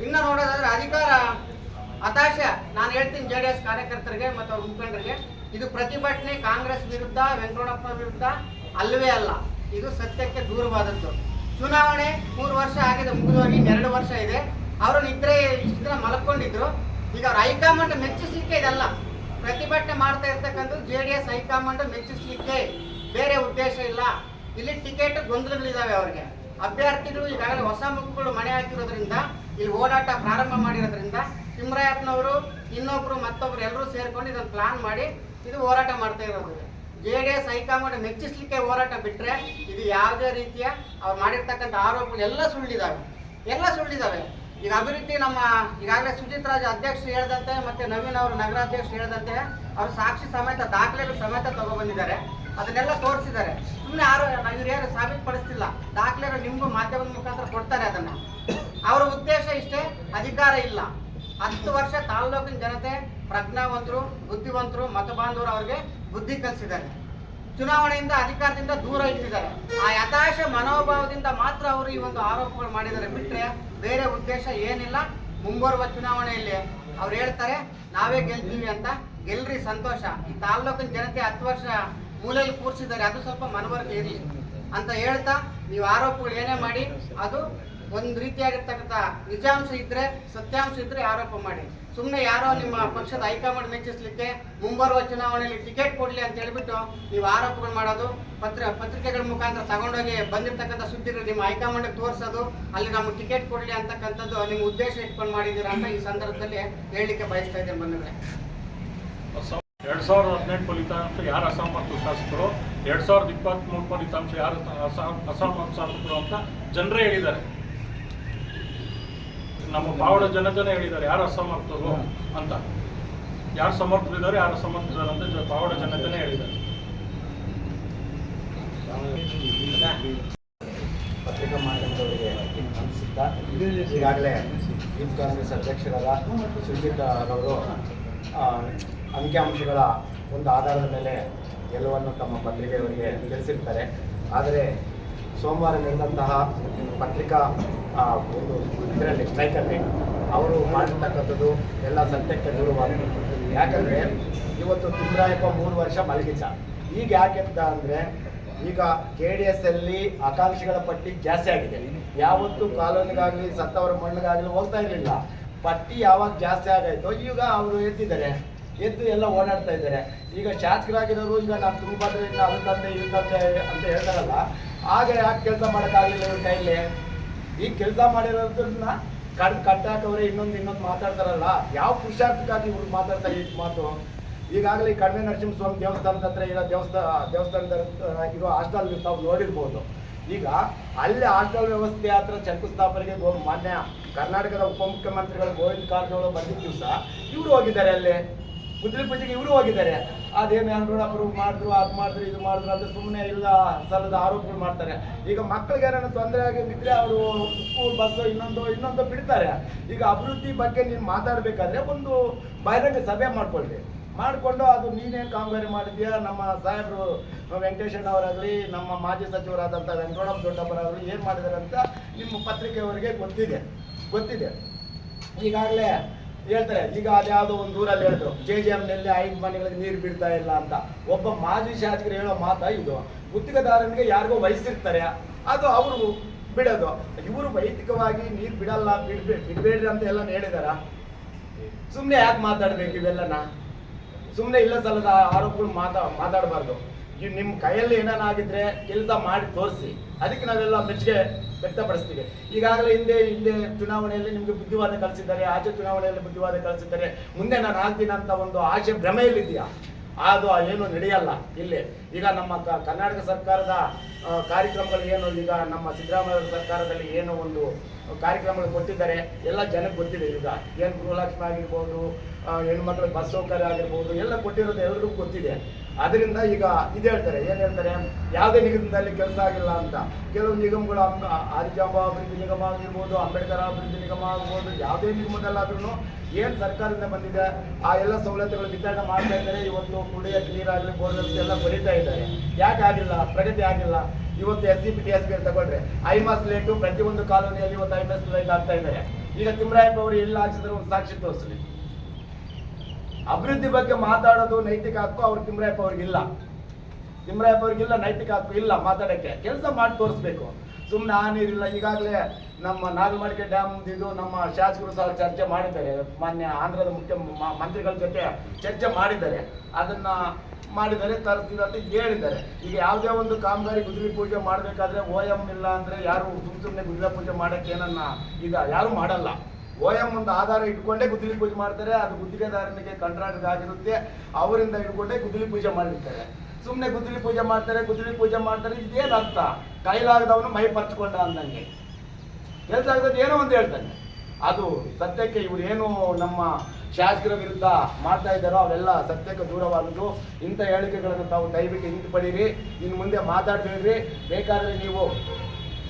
ಇನ್ನು ನೋಡೋದಾದ್ರೆ ಅಧಿಕಾರ ಹತಾಶೆ, ನಾನು ಹೇಳ್ತೀನಿ JDS ಕಾರ್ಯಕರ್ತರಿಗೆ ಮತ್ತು ಅವ್ರ ಮುಖಂಡರಿಗೆ, ಇದು ಪ್ರತಿಭಟನೆ ಕಾಂಗ್ರೆಸ್ ವಿರುದ್ಧ, ವೆಂಕಟರಮಣಪ್ಪ ವಿರುದ್ಧ ಅಲ್ಲವೇ ಅಲ್ಲ. ಇದು ಸತ್ಯಕ್ಕೆ ದೂರವಾದದ್ದು. ಚುನಾವಣೆ 3 ವರ್ಷ ಆಗಿದೆ, ಮುಗಿದೋಗಿ 2 ವರ್ಷ ಇದೆ. ಅವರು ನಿದ್ರೆ ಇಷ್ಟು ದಿನ ಮಲ್ಕೊಂಡಿದ್ರು. ಈಗ ಅವ್ರ ಹೈಕಮಾಂಡ್ ಮೆಚ್ಚಿಸ್ಲಿಕ್ಕೆ ಇದಲ್ಲ. ಪ್ರತಿಭಟನೆ ಮಾಡ್ತಾ ಇರ್ತಕ್ಕಂಥದ್ದು JDS ಹೈಕಮಾಂಡ್ ಮೆಚ್ಚಿಸ್ಲಿಕ್ಕೆ, ಬೇರೆ ಉದ್ದೇಶ ಇಲ್ಲ. ಇಲ್ಲಿ ಟಿಕೆಟ್ ಗೊಂದಲಗಳಿದ್ದಾವೆ. ಅವ್ರಿಗೆ ಅಭ್ಯರ್ಥಿಗಳು ಈಗಾಗಲೇ ಹೊಸ ಮುಖಗಳು ಮನೆ ಹಾಕಿರೋದ್ರಿಂದ, ಇಲ್ಲಿ ಓಡಾಟ ಪ್ರಾರಂಭ ಮಾಡಿರೋದ್ರಿಂದ ತಿಮ್ಮರಾಯಪ್ಪನವರು, ಇನ್ನೊಬ್ರು ಮತ್ತೊಬ್ರು ಎಲ್ಲರೂ ಸೇರ್ಕೊಂಡು ಇದನ್ನು ಪ್ಲಾನ್ ಮಾಡಿ ಇದು ಹೋರಾಟ ಮಾಡ್ತಾ ಇರೋದು. JDS ಹೈಕಮಾಂಡ್ ಮೆಚ್ಚಿಸ್ಲಿಕ್ಕೆ ಹೋರಾಟ ಬಿಟ್ಟರೆ ಇದು ಯಾವುದೇ ರೀತಿಯ ಅವ್ರು ಮಾಡಿರ್ತಕ್ಕಂಥ ಆರೋಪಗಳು ಎಲ್ಲ ಸುಳ್ಳಿದ್ದಾವೆ. ಈಗ ಅಭಿವೃದ್ಧಿ ನಮ್ಮ ಈಗಾಗಲೇ ಸುಜಿತ್ ರಾಜ್ ಅಧ್ಯಕ್ಷರು ಹೇಳ್ದಂತೆ ಮತ್ತು ನವೀನ್ ಅವರು ನಗರಾಧ್ಯಕ್ಷರು ಹೇಳ್ದಂತೆ ಅವರು ಸಾಕ್ಷಿ ಸಮೇತ ದಾಖಲೆಗಳು ಸಮೇತ ತಗೊಬಂದಿದ್ದಾರೆ. ಅದನ್ನೆಲ್ಲ ತೋರಿಸಿದ್ದಾರೆ. ಸುಮ್ಮನೆ ಇವ್ರು ಯಾರು ಸಾಬೀತುಪಡಿಸ್ತಿಲ್ಲ. ದಾಖಲೆಗಳು ನಿಮಗೂ ಮಾಧ್ಯಮದ ಮುಖಾಂತರ ಕೊಡ್ತಾರೆ. ಅದನ್ನು ಅವರ ಉದ್ದೇಶ ಇಷ್ಟೇ, ಅಧಿಕಾರ ಇಲ್ಲ. 10 ವರ್ಷ ತಾಲ್ಲೂಕಿನ ಜನತೆ ಪ್ರಜ್ಞಾವಂತರು, ಬುದ್ಧಿವಂತರು, ಮತಬಾಂಧವರು ಅವ್ರಿಗೆ ಬುದ್ಧಿ ಕಲಿಸಿದ್ದಾರೆ. ಚುನಾವಣೆಯಿಂದ, ಅಧಿಕಾರದಿಂದ ದೂರ ಇಟ್ಟಿದ್ದಾರೆ. ಆ ಹತಾಶ ಮನೋಭಾವದಿಂದ ಮಾತ್ರ ಅವರು ಈ ಒಂದು ಆರೋಪಗಳು ಮಾಡಿದ್ದಾರೆ. ಬಿಟ್ಟರೆ ಬೇರೆ ಉದ್ದೇಶ ಏನಿಲ್ಲ. ಮುಂಬರುವ ಚುನಾವಣೆಯಲ್ಲಿ ಅವ್ರು ಹೇಳ್ತಾರೆ ನಾವೇ ಗೆಲ್ತೀವಿ ಅಂತ. ಗೆಲ್ರಿ, ಸಂತೋಷ. ಈ ತಾಲ್ಲೂಕಿನ ಜನತೆ 10 ವರ್ಷ ಮೂಲೆಯಲ್ಲಿ ಕೂರಿಸಿದ್ದಾರೆ, ಅದು ಸ್ವಲ್ಪ ಮನವರಿಕೆ ಇರಲಿ ಅಂತ ಹೇಳ್ತಾ, ನೀವು ಆರೋಪಗಳು ಏನೇ ಮಾಡಿ ಅದು ಒಂದು ರೀತಿಯಾಗಿರ್ತಕ್ಕಂಥ ನಿಜಾಂಶ ಇದ್ರೆ, ಸತ್ಯಾಂಶ ಇದ್ರೆ ಆರೋಪ ಮಾಡಿ. ಸುಮ್ಮನೆ ಯಾರೋ ನಿಮ್ಮ ಪಕ್ಷದ ಹೈಕಮಾಂಡ್ ಮೆಚ್ಚಿಸ್ಲಿಕ್ಕೆ ಮುಂಬರುವ ಚುನಾವಣೆಯಲ್ಲಿ ಟಿಕೆಟ್ ಕೊಡ್ಲಿ ಅಂತ ಹೇಳ್ಬಿಟ್ಟು ನೀವು ಆರೋಪಗಳು ಮಾಡೋದು, ಪತ್ರಿಕೆಗಳ ಮುಖಾಂತರ ತಗೊಂಡೋಗಿ ಬಂದಿರತಕ್ಕಂಥ ಸುದ್ದಿಗಳು ನಿಮ್ಮ ಹೈಕಮಾಂಡ್ಗೆ ತೋರಿಸೋದು, ಅಲ್ಲಿ ನಮ್ಗೆ ಟಿಕೆಟ್ ಕೊಡ್ಲಿ ಅಂತಕ್ಕಂಥದ್ದು ನಿಮ್ಮ ಉದ್ದೇಶ ಇಟ್ಕೊಂಡು ಮಾಡಿದ್ದೀರಾ ಅಂತ ಈ ಸಂದರ್ಭದಲ್ಲಿ ಹೇಳಲಿಕ್ಕೆ ಬಯಸ್ತಾ ಇದ್ದೇನೆ ಬಂಧುಗಳೇ. 2018 ಫಲಿತಾಂಶ ಯಾರು ಅಸಮರ್ಥ ಶಾಸಕರು, 2023 ಫಲಿತಾಂಶ ಯಾರು ಅಸಮರ್ಥ ಶಾಸಕರು ಅಂತ ಜನರೇ ಹೇಳಿದ್ದಾರೆ. ನಮ್ಮ ಪಾವಡ ಜನತೆನೇ ಹೇಳಿದ್ದಾರೆ ಯಾರು ಅಸಮರ್ಥರು ಅಂತ. ಯಾರು ಸಮರ್ಥರಿದ್ದಾರೆ, ಯಾರು ಅಸಮರ್ಥರಿದ್ದಾರೆ ಅಂತ ಪಾವಡ ಜನತೆನೇ ಹೇಳಿದ್ದಾರೆ. ಪತ್ರಿಕಾ ಮಾಧ್ಯಮದವರಿಗೆ ಅನಿಸುತ್ತಾ, ಈಗಾಗಲೇ ಯೂತ್ ಕಾಂಗ್ರೆಸ್ ಅಧ್ಯಕ್ಷರಾದ ಸುಜಿತ್ ಅವರು ಅಂಕಿಅಂಶಗಳ ಒಂದು ಆಧಾರದ ಮೇಲೆ ಎಲ್ಲವನ್ನು ತಮ್ಮ ಪತ್ರಿಕೆಯವರಿಗೆ ತಿಳಿಸಿರ್ತಾರೆ. ಆದರೆ ಸೋಮವಾರ ನಡೆದಂತಹ ಪತ್ರಿಕಾ ಒಂದು ಇದರಲ್ಲಿ ಸ್ಟ್ರೈಕಲ್ಲಿ ಅವರು ಮಾಡಿರ್ತಕ್ಕಂಥದ್ದು ಎಲ್ಲ ಸತ್ಯಕ್ಕೆ ದೂರವಾಗಿದೆ. ಯಾಕಂದರೆ ಇವತ್ತು ತಿಮ್ಮರಾಯಪ್ಪ 3 ವರ್ಷ ಮಲಗಿದ್ದ. ಈಗ ಯಾಕೆಂತ ಅಂದರೆ, ಈಗ JDS ಅಲ್ಲಿ ಆಕಾಂಕ್ಷಿಗಳ ಪಟ್ಟಿ ಜಾಸ್ತಿ ಆಗಿದೆ. ಯಾವತ್ತೂ ಕಾಲೋನಿಗಾಗಲಿ ಸತ್ತವರ ಮಣ್ಣಿಗಾಗಲಿ ಹೋಗ್ತಾ ಇರಲಿಲ್ಲ. ಪಟ್ಟಿ ಯಾವಾಗ ಜಾಸ್ತಿ ಆಗಾಯ್ತೋ ಈಗ ಅವರು ಎದ್ದು ಎಲ್ಲ ಓಡಾಡ್ತಾ ಇದ್ದಾರೆ. ಈಗ ಶಾಸಕರಾಗಿರೋರು ಈಗ ನಾನು ತುಂಬಿದ್ರೆ ಇನ್ನು ಅದಂತೆ ಇದಂತೆ ಅಂತ ಹೇಳ್ತಾರಲ್ಲ, ಆಗ ಯಾಕೆ ಕೆಲಸ ಮಾಡೋಕ್ಕಾಗಲಿಲ್ಲ ಇವ್ರ ಕೈಲಿ? ಈಗ ಕೆಲಸ ಮಾಡಿರೋದನ್ನ ಕಟ್ಟಾಕವ್ರೆ ಇನ್ನೊಂದು ಮಾತಾಡ್ತಾರಲ್ಲ, ಯಾವ ಪುರುಷಾರ್ಥಕ್ಕಾಗಿ ಇವ್ರು ಮಾತಾಡ್ತಾ ಇತ್ತು ಮಾತು? ಈಗಾಗಲೇ ಕಡಿಮೆ ನರಸಿಂಹಸ್ವಾಮಿ ದೇವಸ್ಥಾನದ ಹತ್ರ ಇರೋ ದೇವಸ್ಥಾನದ ಇರೋ ಹಾಸ್ಟೆಲ್ ತಾವು ನೋಡಿರ್ಬೋದು. ಈಗ ಅಲ್ಲಿ ಹಾಸ್ಟೆಲ್ ವ್ಯವಸ್ಥೆ ಹತ್ರ ಶಂಕುಸ್ಥಾಪನೆಗೆ ಮಾನ್ಯ ಕರ್ನಾಟಕದ ಉಪಮುಖ್ಯಮಂತ್ರಿಗಳು ಗೋವಿಂದ ಕಾರಜೋಳ ಬಂದಿದ್ದ ದಿವಸ ಇವರು ಹೋಗಿದ್ದಾರೆ. ಅಲ್ಲಿ ಗುದ್ದಲಿ ಪೂಜೆಗೆ ಇವರು ಹೋಗಿದ್ದಾರೆ. ಅದೇನು ಅಪ್ರೂವ್ ಮಾಡಿದ್ರು, ಅದು ಮಾಡಿದ್ರು, ಇದು ಮಾಡಿದ್ರು ಅಂತ ಸುಮ್ಮನೆ ಇಲ್ಲ ಸಲ್ಲದ ಆರೋಪಗಳು ಮಾಡ್ತಾರೆ. ಈಗ ಮಕ್ಕಳಿಗೆ ಏನಾದ್ರು ತೊಂದರೆ ಆಗಿ ಬಿದ್ದರೆ ಅವರು ಸ್ಕೂಲ್ ಬಸ್ಸು ಇನ್ನೊಂದು ಬಿಡ್ತಾರೆ. ಈಗ ಅಭಿವೃದ್ಧಿ ಬಗ್ಗೆ ನೀನು ಮಾತಾಡಬೇಕಾದ್ರೆ ಒಂದು ಬಹಿರಂಗ ಸಭೆ ಮಾಡಿಕೊಂಡು ಅದು ನೀನೇನು ಕಾಮಗಾರಿ ಮಾಡಿದ್ಯಾ, ನಮ್ಮ ಸಾಹೇಬರು ವೆಂಕಟೇಶಣ್ಣ ಅವರಾಗಲಿ, ನಮ್ಮ ಮಾಜಿ ಸಚಿವರಾದಂಥ ವೆಂಕಟರಮಣ ದೊಡ್ಡಪ್ಪರಾಗಲಿ ಏನು ಮಾಡಿದ್ದಾರೆ ಅಂತ ನಿಮ್ಮ ಪತ್ರಿಕೆಯವರಿಗೆ ಗೊತ್ತಿದೆ. ಈಗಾಗಲೇ ಹೇಳ್ತಾರೆ. ಈಗ ಅದ್ಯಾವುದೋ ಒಂದು ಊರಲ್ಲಿ ಹೇಳಿದ್ರು, JJMನಲ್ಲಿ 5 ಮನೆಗಳಿಗೆ ನೀರು ಬಿಡ್ತಾ ಇಲ್ಲ ಅಂತ. ಒಬ್ಬ ಮಾಜಿ ಶಾಸಕರು ಹೇಳೋ ಮಾತಾ ಇದು. ಗುತ್ತಿಗೆದಾರನಿಗೆ ಯಾರಿಗೋ ವಹಿಸಿರ್ತಾರೆ, ಅದು ಅವರು ಬಿಡೋದು. ಇವರು ವೈಯಕ್ತಿಕವಾಗಿ ನೀರು ಬಿಡಬೇಡ್ರಿ ಅಂತ ಎಲ್ಲ ಹೇಳಿದಾರ. ಸುಮ್ಮನೆ ಯಾಕೆ ಮಾತಾಡ್ಬೇಕು ಇವೆಲ್ಲನ? ಸುಮ್ಮನೆ ಇಲ್ಲ ಸಲ್ಲದ ಆರೋಪಗಳು ಮಾತಾಡಬಾರ್ದು. ನಿಮ್ಮ ಕೈಯಲ್ಲಿ ಏನಾಗಿದ್ರೆ ಕೆಲಸ ಮಾಡಿ ತೋರಿಸಿ, ಅದಕ್ಕೆ ನಾವೆಲ್ಲ ಮೆಚ್ಚುಗೆ ವ್ಯಕ್ತಪಡಿಸ್ತೀವಿ. ಈಗಾಗಲೇ ಹಿಂದೆ ಚುನಾವಣೆಯಲ್ಲಿ ನಿಮಗೆ ಬುದ್ಧಿವಾದ ಕಲಿಸಿದ್ದಾರೆ, ಆಚೆ ಚುನಾವಣೆಯಲ್ಲಿ ಬುದ್ಧಿವಾದ ಕಲಿಸಿದ್ದಾರೆ. ಮುಂದೆ ನಾನು ಆಗ್ತೀನಿ ಅಂತ ಒಂದು ಆಶೆ ಭ್ರಮೆಯಲ್ಲಿದೆಯಾ? ಅದು ಏನು ನಡೆಯಲ್ಲ ಇಲ್ಲಿ. ಈಗ ನಮ್ಮ ಕರ್ನಾಟಕ ಸರ್ಕಾರದ ಕಾರ್ಯಕ್ರಮಗಳು ಏನು, ಈಗ ನಮ್ಮ ಸಿದ್ದರಾಮಯ್ಯ ಸರ್ಕಾರದಲ್ಲಿ ಏನೋ ಒಂದು ಕಾರ್ಯಕ್ರಮಗಳು ಕೊಟ್ಟಿದ್ದಾರೆ, ಎಲ್ಲ ಜನಕ್ಕೆ ಗೊತ್ತಿದೆ. ಈಗ ಏನು ಗೃಹಲಕ್ಷ್ಮಿ ಆಗಿರ್ಬೋದು, ಹೆಣ್ಮಕ್ಳಿಗೆ ಬಸ್ ಸೌಕರ್ಯ ಆಗಿರ್ಬೋದು, ಎಲ್ಲ ಕೊಟ್ಟಿರೋದು ಎಲ್ರಿಗೂ ಗೊತ್ತಿದೆ. ಅದರಿಂದ ಈಗ ಇದು ಹೇಳ್ತಾರೆ, ಏನು ಹೇಳ್ತಾರೆ, ಯಾವುದೇ ನಿಗಮದಲ್ಲಿ ಕೆಲಸ ಆಗಿಲ್ಲ ಅಂತ. ಕೆಲವು ನಿಗಮಗಳು ಆದಿಜಾಂಬ ಅಭಿವೃದ್ಧಿ ನಿಗಮ ಆಗಿರ್ಬೋದು, ಅಂಬೇಡ್ಕರ್ ಅಭಿವೃದ್ಧಿ ನಿಗಮ ಆಗ್ಬೋದು, ಯಾವುದೇ ನಿಗಮದಲ್ಲಾದ್ರೂ ಏನು ಸರ್ಕಾರದಿಂದ ಬಂದಿದೆ ಆ ಎಲ್ಲ ಸವಲತ್ತುಗಳು ವಿತರಣೆ ಮಾಡ್ತಾ ಇದ್ದಾರೆ. ಇವತ್ತು ಕುಡಿಯೋಕ್ಕೆ ನೀರಾಗಲಿ, ಬೋರ್ವೆಲ್ಸ್ ಎಲ್ಲ ಬರೀತಾ ಇದ್ದಾರೆ. ಯಾಕೆ ಆಗಿಲ್ಲ? ಪ್ರಗತಿ ಆಗಿಲ್ಲ. ಇವತ್ತು SCP TSP ತಗೊಂಡ್ರೆ ಐಮಾಸ್ ಲೈಟು ಪ್ರತಿಯೊಂದು ಕಾಲೋನಿಯಲ್ಲಿ ಇವತ್ತು ಐಮಾಸ್ ಲೈಟ್ ಆಗ್ತಾ ಇದ್ದಾರೆ. ಈಗ ತಿಮ್ಮರಾಯಪ್ಪ ಅವರು ಎಲ್ಲ ಹಾಕ್ಸಿದ್ರೆ ಒಂದು ಸಾಕ್ಷಿ ತೋರಿಸಲಿ. ಅಭಿವೃದ್ಧಿ ಬಗ್ಗೆ ಮಾತಾಡೋದು ನೈತಿಕ ಹಕ್ಕು ಅವ್ರು ತಿಮ್ಮರಾಯಪ್ಪ ಅವ್ರಿಗಿಲ್ಲ ನೈತಿಕ ಹಕ್ಕು ಇಲ್ಲ ಮಾತಾಡೋಕ್ಕೆ. ಕೆಲಸ ಮಾಡಿ ತೋರಿಸ್ಬೇಕು. ಸುಮ್ಮನೆ ಆ ನೀರಿಲ್ಲ. ಈಗಾಗಲೇ ನಮ್ಮ ನಾಗಮಡಿಕೆ ಡ್ಯಾಮ್ ಇದು ನಮ್ಮ ಶಾಸಕರು ಸಹ ಚರ್ಚೆ ಮಾಡಿದ್ದಾರೆ. ಮಾನ್ಯ ಆಂಧ್ರದ ಮಂತ್ರಿಗಳ ಜೊತೆ ಚರ್ಚೆ ಮಾಡಿದ್ದಾರೆ. ಅದನ್ನು ತರಿಸ್ತೀವಿ ಅಂತ ಹೇಳಿದ್ದಾರೆ. ಈಗ ಯಾವುದೇ ಒಂದು ಕಾಮಗಾರಿ ಗುದ್ದಲಿ ಪೂಜೆ ಮಾಡಬೇಕಾದ್ರೆ OM ಇಲ್ಲ ಅಂದರೆ ಯಾರು ಸುಮ್ಮನೆ ಗುದ್ದಲಿ ಪೂಜೆ ಮಾಡೋಕ್ಕೆ ಯಾರು ಮಾಡಲ್ಲ. OM ಒಂದು ಆಧಾರ ಇಟ್ಕೊಂಡೇ ಗುದ್ದಲಿ ಪೂಜೆ ಮಾಡ್ತಾರೆ. ಅದು ಗುತ್ತಿಗೆದಾರನಿಗೆ ಕಾಂಟ್ರಾಕ್ಟ್ ಆಗಿರುತ್ತೆ, ಅವರಿಂದ ಇಟ್ಕೊಂಡೇ ಗುದ್ದಲಿ ಪೂಜೆ ಮಾಡಿರ್ತಾರೆ. ಸುಮ್ಮನೆ ಗುದ್ದಲಿ ಪೂಜೆ ಮಾಡ್ತಾರೆ. ಇದೇನು ಅರ್ಥ? ಕೈಲಾಗದವನು ಮೈ ಪರ್ಚ್ಕೊಂಡ ಅಂದಂಗೆ. ಕೆಲಸ ಆಗದ ಏನೋ ಒಂದು ಹೇಳ್ತಾನೆ. ಅದು ಸತ್ಯಕ್ಕೆ ಇವರು ಏನು ನಮ್ಮ ಶಾಸಕರ ವಿರುದ್ಧ ಮಾಡ್ತಾ ಇದ್ದಾರೋ ಅವೆಲ್ಲ ಸತ್ಯಕ್ಕೆ ದೂರವಾದದ್ದು. ಇಂಥ ಹೇಳಿಕೆಗಳನ್ನು ತಾವು ದಯವಿಟ್ಟು ಹಿಂಪಡೀರಿ. ಇನ್ನು ಮುಂದೆ ಮಾತಾಡಬೇಡ್ರಿ. ಬೇಕಾದರೆ ನೀವು